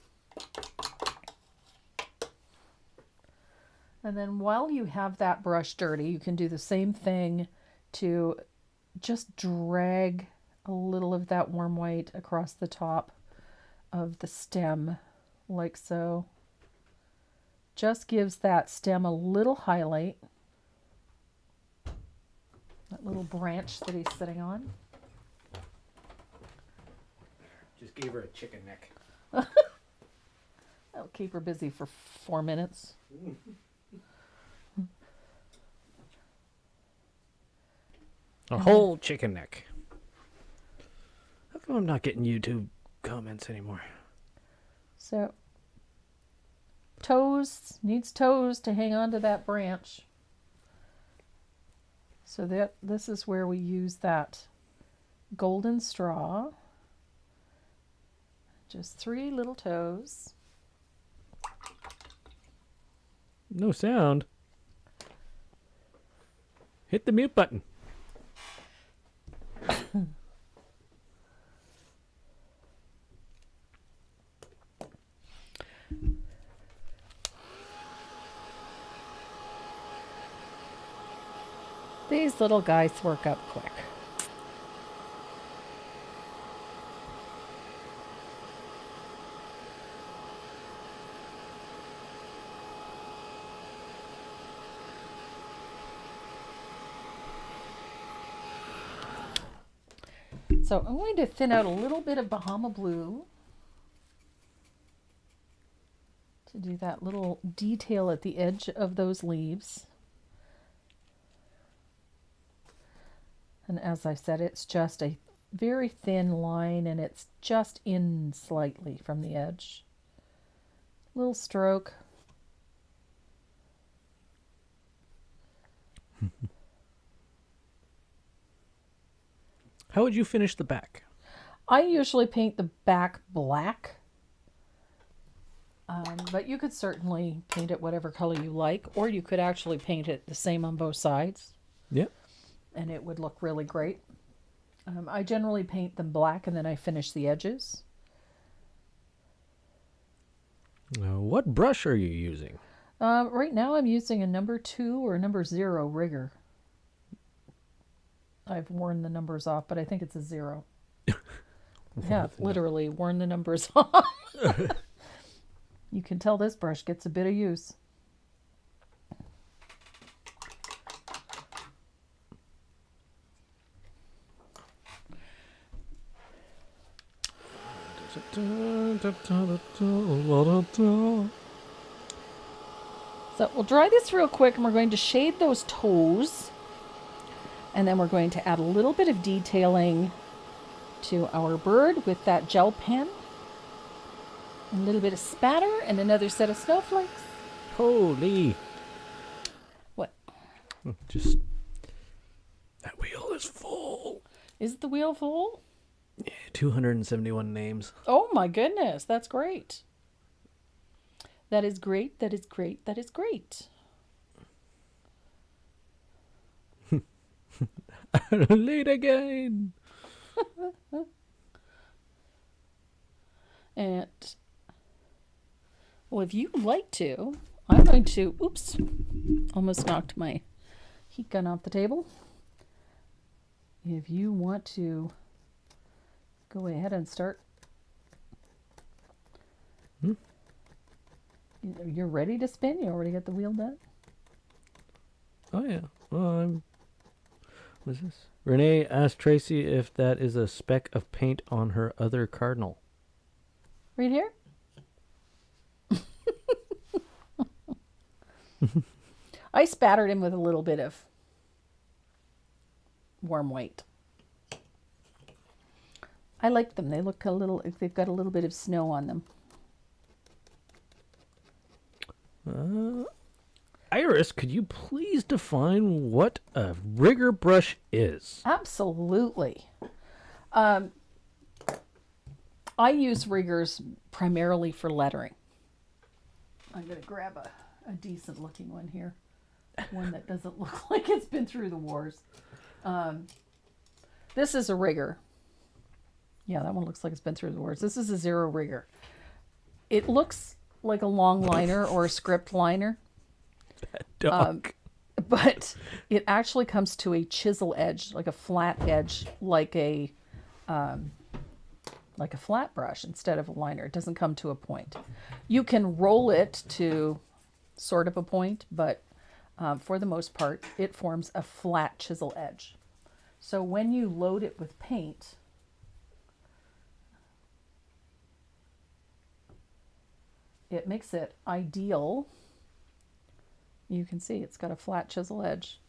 And then while you have that brush dirty, you can do the same thing to just drag a little of that warm white across the top of the stem, like so. Just gives that stem a little highlight. That little branch that he's sitting on. Just gave her a chicken neck. That'll keep her busy for 4 minutes. A whole chicken neck. How come I'm not getting YouTube comments anymore? So, toes, needs toes to hang on to that branch. So that this is where we use that golden straw. Just 3 little toes. No sound. Hit the mute button. These little guys work up quick. So I'm going to thin out a little bit of Bahama Blue to do that little detail at the edge of those leaves. And as I said, it's just a very thin line and it's just in slightly from the edge. Little stroke. How would you finish the back? I usually paint the back black, but you could certainly paint it whatever color you like, or you could actually paint it the same on both sides. Yeah. And it would look really great. I generally paint them black and then I finish the edges. What brush are you using? Right now I'm using a number 2 or a number 0 rigger. I've worn the numbers off, but I think it's a 0. Yeah, literally worn the numbers off. You can tell this brush gets a bit of use. So we'll dry this real quick and we're going to shade those toes. And then we're going to add a little bit of detailing to our bird with that gel pen. A little bit of spatter and another set of snowflakes. Holy. What? Just. That wheel is full. Is the wheel full? Yeah, 271 names. Oh my goodness, that's great. That is great, that is great, that is great. Late again. And, well, if you'd like to, I'm going to, oops, almost knocked my heat gun off the table. If you want to go ahead and start. You're ready to spin? You already got the wheel done? Oh, yeah. Well, what's this? Renee asked Tracy if that is a speck of paint on her other cardinal. Right here? I spattered him with a little bit of warm white. I like them. They look a little, they've got a little bit of snow on them. Iris, could you please define what a rigger brush is? Absolutely. I use riggers primarily for lettering. I'm going to grab a decent looking one here. One that doesn't look like it's been through the wars. This is a rigger. Yeah, that one looks like it's been through the wars. This is a zero rigger. It looks like a long liner or a script liner. Dog. But it actually comes to a chisel edge, like a flat edge, like a flat brush instead of a liner. It doesn't come to a point. You can roll it to sort of a point, but for the most part, it forms a flat chisel edge. So when you load it with paint, it makes it ideal. You can see it's got a flat chisel edge.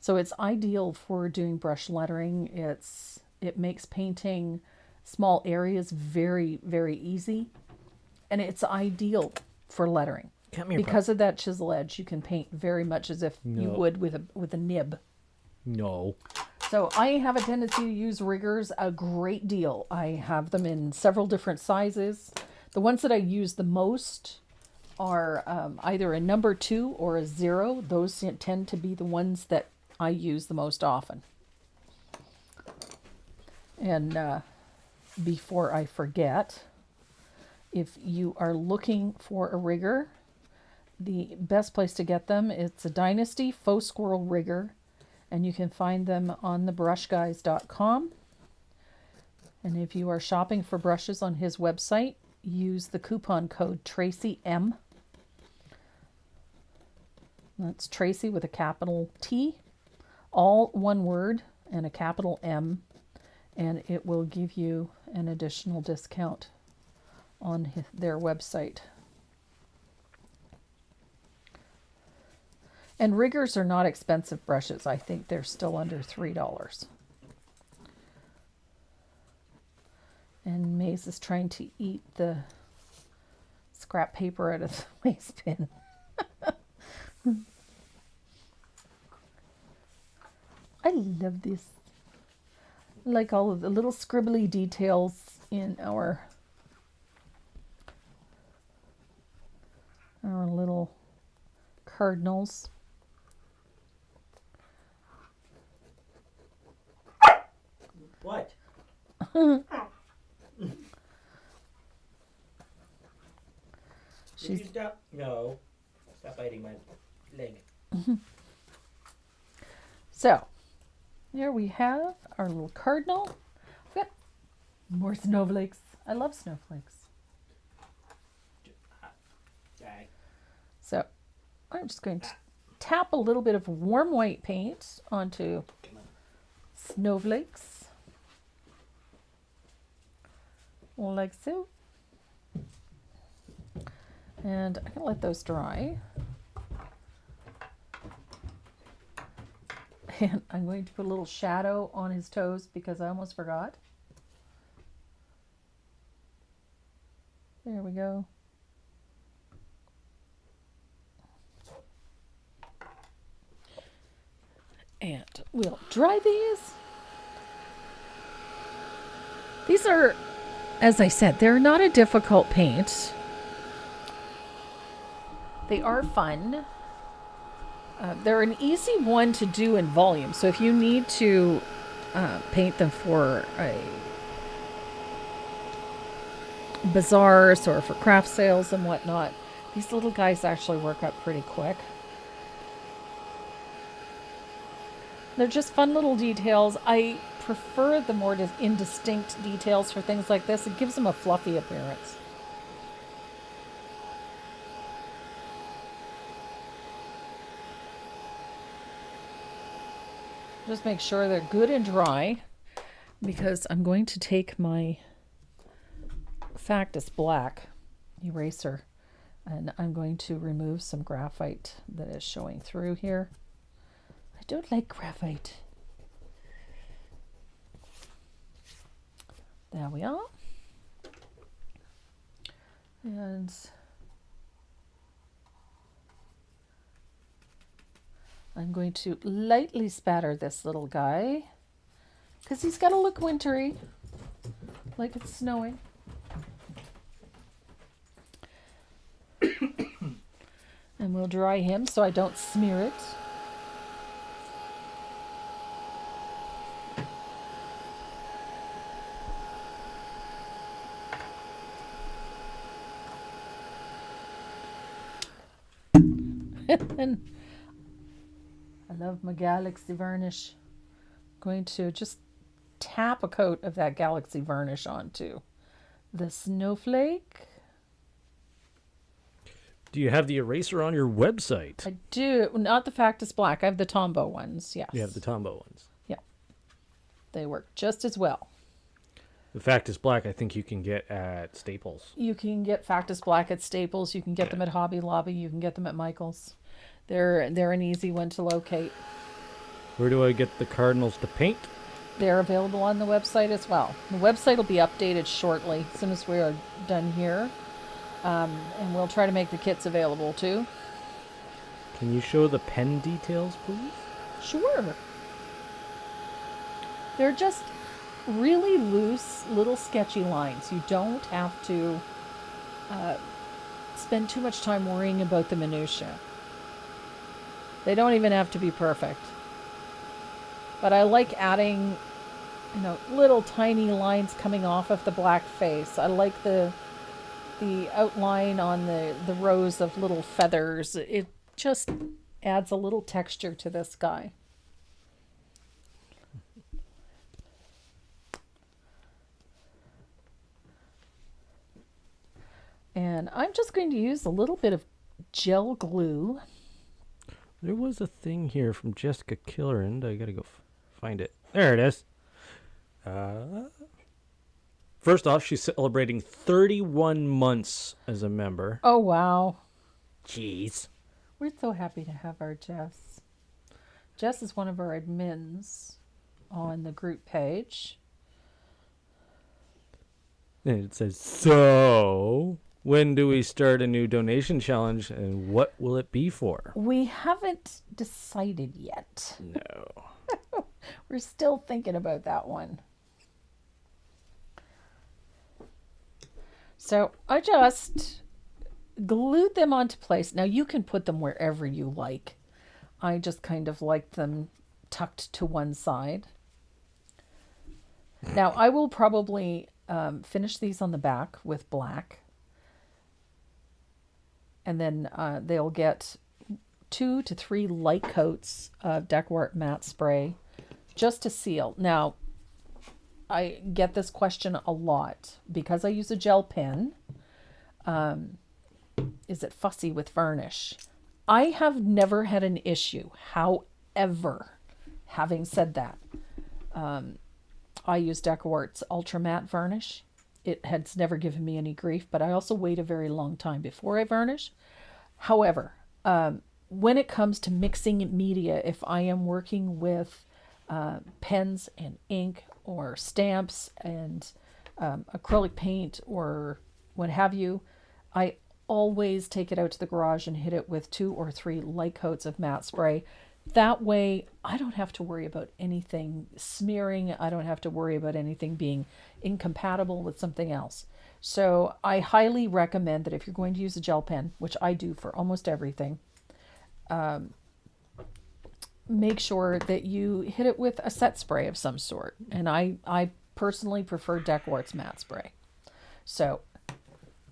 So it's ideal for doing brush lettering. It makes painting small areas very, very easy. And it's ideal for lettering. Because of that chisel edge, you can paint very much as if you would with a nib. No. So I have a tendency to use riggers a great deal. I have them in several different sizes. The ones that I use the most are either a number 2 or a 0. Those tend to be the ones that I use the most often. And before I forget, if you are looking for a rigger, the best place to get them, it's a Dynasty Faux Squirrel rigger, and you can find them on thebrushguys.com. And if you are shopping for brushes on his website, use the coupon code TracyM. That's Tracy with a capital T, all one word, and a capital M, and it will give you an additional discount on their website. And riggers are not expensive brushes. I think they're still under $3. And Maze is trying to eat the scrap paper out of the waste bin. I love this. I like all of the little scribbly details in our little cardinals. What? Did you stop? No. Stop biting my leg. So, there we have our little cardinal. We've got more snowflakes. I love snowflakes. Die. So, I'm just going to tap a little bit of warm white paint onto snowflakes. Like so. And I'm going to let those dry. And I'm going to put a little shadow on his toes because I almost forgot. There we go. And we'll dry these. These are, as I said, they're not a difficult paint. They are fun. They're an easy one to do in volume. So if you need to paint them for a bazaars or for craft sales and whatnot, these little guys actually work up pretty quick. They're just fun little details. I prefer the more indistinct details for things like this. It gives them a fluffy appearance. Just make sure they're good and dry, because I'm going to take my Factus Black eraser and I'm going to remove some graphite that is showing through here. I don't like graphite. There we are. And I'm going to lightly spatter this little guy because he's got to look wintry, like it's snowing. And we'll dry him so I don't smear it. And I love my Galaxy Varnish. I'm going to just tap a coat of that Galaxy Varnish onto the snowflake. Do you have the eraser on your website? I do. Not the Factus Black. I have the Tombow ones, yes. You have the Tombow ones. Yeah. They work just as well. The Factus Black, I think you can get at Staples. You can get Factus Black at Staples. You can get them at Hobby Lobby. You can get them at Michael's. They're an easy one to locate. Where do I get the Cardinals to paint? They're available on the website as well. The website will be updated shortly as soon as we are done here. And we'll try to make the kits available too. Can you show the pen details, please? Sure. They're just really loose, little sketchy lines. You don't have to spend too much time worrying about the minutia. They don't even have to be perfect. But I like adding, little tiny lines coming off of the black face. I like the outline on the rows of little feathers. It just adds a little texture to this guy. And I'm just going to use a little bit of gel glue. There was a thing here from Jessica Killerand. I gotta go find it. There it is. First off, she's celebrating 31 months as a member. Oh, wow. Jeez. We're so happy to have our Jess. Jess is one of our admins on the group page. And it says, so, when do we start a new donation challenge and what will it be for? We haven't decided yet. No. We're still thinking about that one. So I just glued them onto place. Now you can put them wherever you like. I just kind of like them tucked to one side. Now I will probably finish these on the back with black. And then they'll get 2 to 3 light coats of Deckwart matte spray just to seal. Now, I get this question a lot because I use a gel pen. Is it fussy with varnish? I have never had an issue. However, having said that, I use Decwart's Ultra Matte Varnish. It has never given me any grief, but I also wait a very long time before I varnish. However, when it comes to mixing media, if I am working with pens and ink or stamps and acrylic paint or what have you, I always take it out to the garage and hit it with 2 or 3 light coats of matte spray That way, I don't have to worry about anything smearing. I don't have to worry about anything being incompatible with something else. So I highly recommend that if you're going to use a gel pen, which I do for almost everything, make sure that you hit it with a set spray of some sort. And I personally prefer Decor's matte spray. So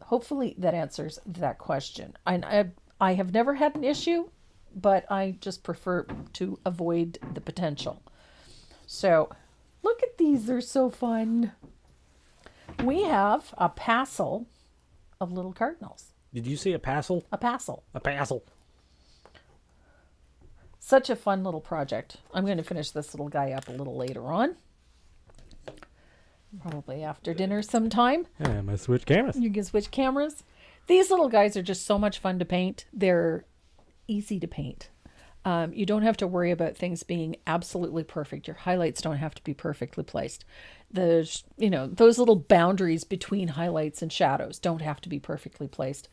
hopefully that answers that question. I have never had an issue, but I just prefer to avoid the potential. So look at these. They're so fun. We have a passel of little cardinals. Did you say a passel? A passel. A passel. Such a fun little project. I'm going to finish this little guy up a little later on. Probably after dinner sometime. Yeah, I'm going to switch cameras. You can switch cameras. These little guys are just so much fun to paint. They're easy to paint. You don't have to worry about things being absolutely perfect. Your highlights don't have to be perfectly placed. Those little boundaries between highlights and shadows don't have to be perfectly placed.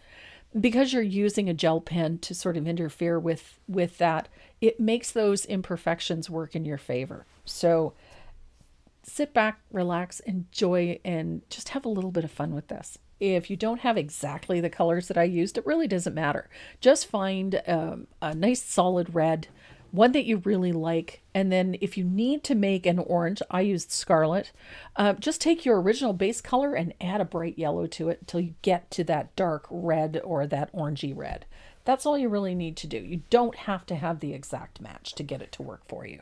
Because you're using a gel pen to sort of interfere with that, it makes those imperfections work in your favor. So sit back, relax, enjoy, and just have a little bit of fun with this. If you don't have exactly the colors that I used, it really doesn't matter. Just find a nice solid red, one that you really like. And then if you need to make an orange, I used scarlet. Just take your original base color and add a bright yellow to it until you get to that dark red or that orangey red. That's all you really need to do. You don't have to have the exact match to get it to work for you.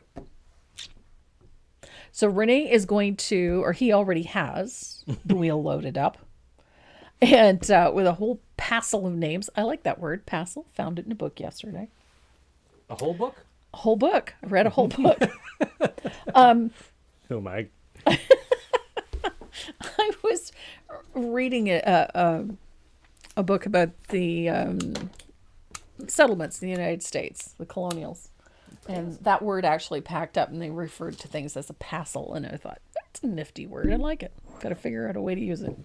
So Renee is going to, or he already has, the wheel loaded up. And with a whole passel of names. I like that word, passel. Found it in a book yesterday. A whole book? A whole book. I read a whole book. Oh my. I was reading a book about the settlements in the United States, the colonials. And that word actually packed up, and they referred to things as a passel. And I thought, that's a nifty word. I like it. Got to figure out a way to use it.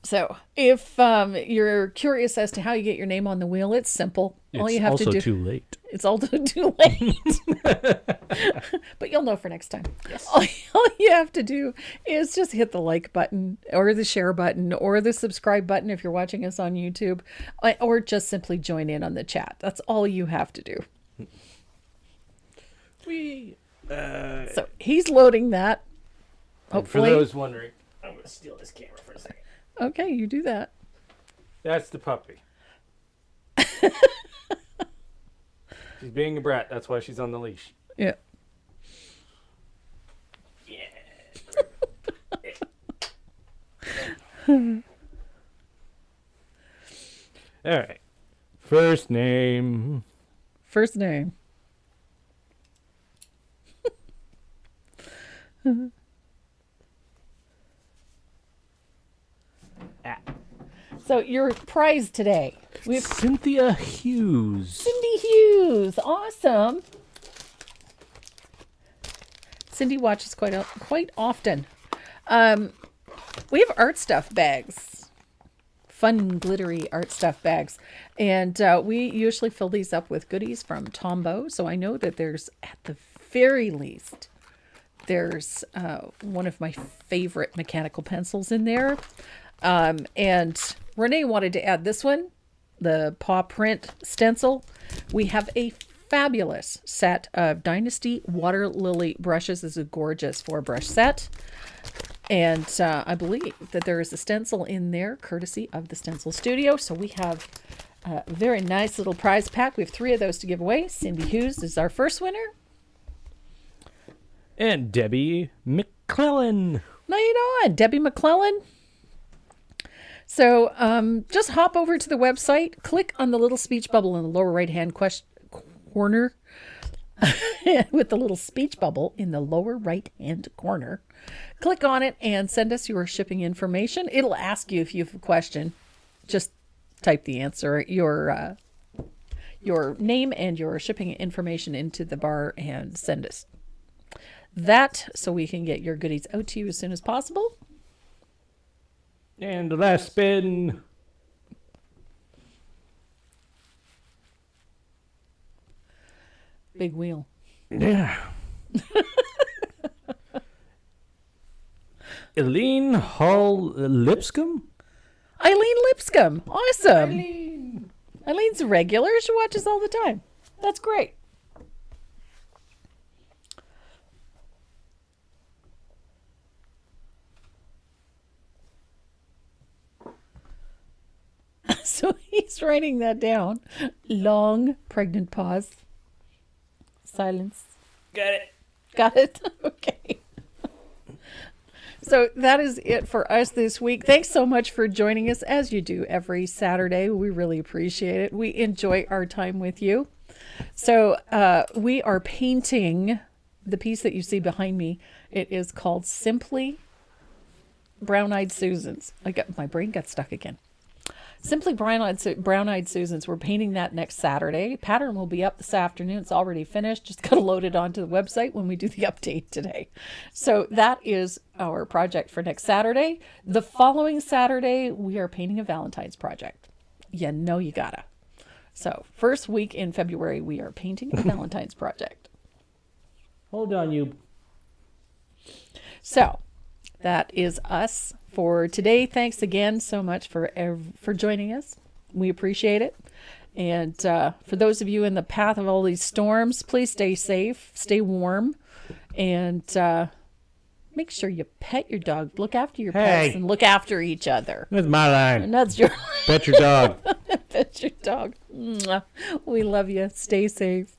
So if you're curious as to how you get your name on the wheel, it's simple. All you have to do. It's also too late. It's also too late. But you'll know for next time. Yes. All you have to do is just hit the like button or the share button or the subscribe button if you're watching us on YouTube, or just simply join in on the chat. That's all you have to do. So he's loading that. Hopefully. For those wondering, I'm going to steal this camera for a second. Okay, you do that. that's the puppy. She's being a brat. That's why she's on the leash. Yeah. Yeah. All right. First name. First name. So your prize today. We have Cynthia Hughes. Cindy Hughes. Awesome. Cindy watches quite often. We have art stuff bags. Fun, glittery art stuff bags. And we usually fill these up with goodies from Tombow. So I know that there's, at the very least, there's one of my favorite mechanical pencils in there. And Renee wanted to add this one, the paw print stencil. We have a fabulous set of Dynasty Water Lily brushes. This is a gorgeous 4-brush set. And I believe that there is a stencil in there, courtesy of the Stencil Studio. So we have a very nice little prize pack. We have 3 of those to give away. Cindy Hughes is our first winner. And Debbie McClellan. Right on, Debbie McClellan. So just hop over to the website, click on the little speech bubble in the lower right-hand corner, with the little speech bubble in the lower right-hand corner. Click on it and send us your shipping information. It'll ask you if you have a question. Just type the answer, your name and your shipping information into the bar and send us that so we can get your goodies out to you as soon as possible. And the last spin. Big wheel. Yeah. Eileen Hall Lipscomb? Eileen Lipscomb. Awesome. Eileen's a regular. She watches all the time. That's great. So he's writing that down. Long, pregnant pause. Silence. Got it. Got it? Okay. So that is it for us this week. Thanks so much for joining us as you do every Saturday. We really appreciate it. We enjoy our time with you. So we are painting the piece that you see behind me. It is called Simply Brown-Eyed Susans. My brain got stuck again. Simply Brown-Eyed Susans. We're painting that next Saturday. Pattern will be up this afternoon. It's already finished. Just got to load it onto the website when we do the update today. So that is our project for next Saturday. The following Saturday, we are painting a Valentine's project. You know you gotta. So first week in February, we are painting a Valentine's project. Hold on, you. So that is us for today. Thanks again so much for joining us. We appreciate it. And for those of you in the path of all these storms, please stay safe, stay warm, and make sure you pet your dog. Look after your pets and look after each other. That's my line. And that's your Pet your dog. pet your dog. Mwah. We love you. Stay safe.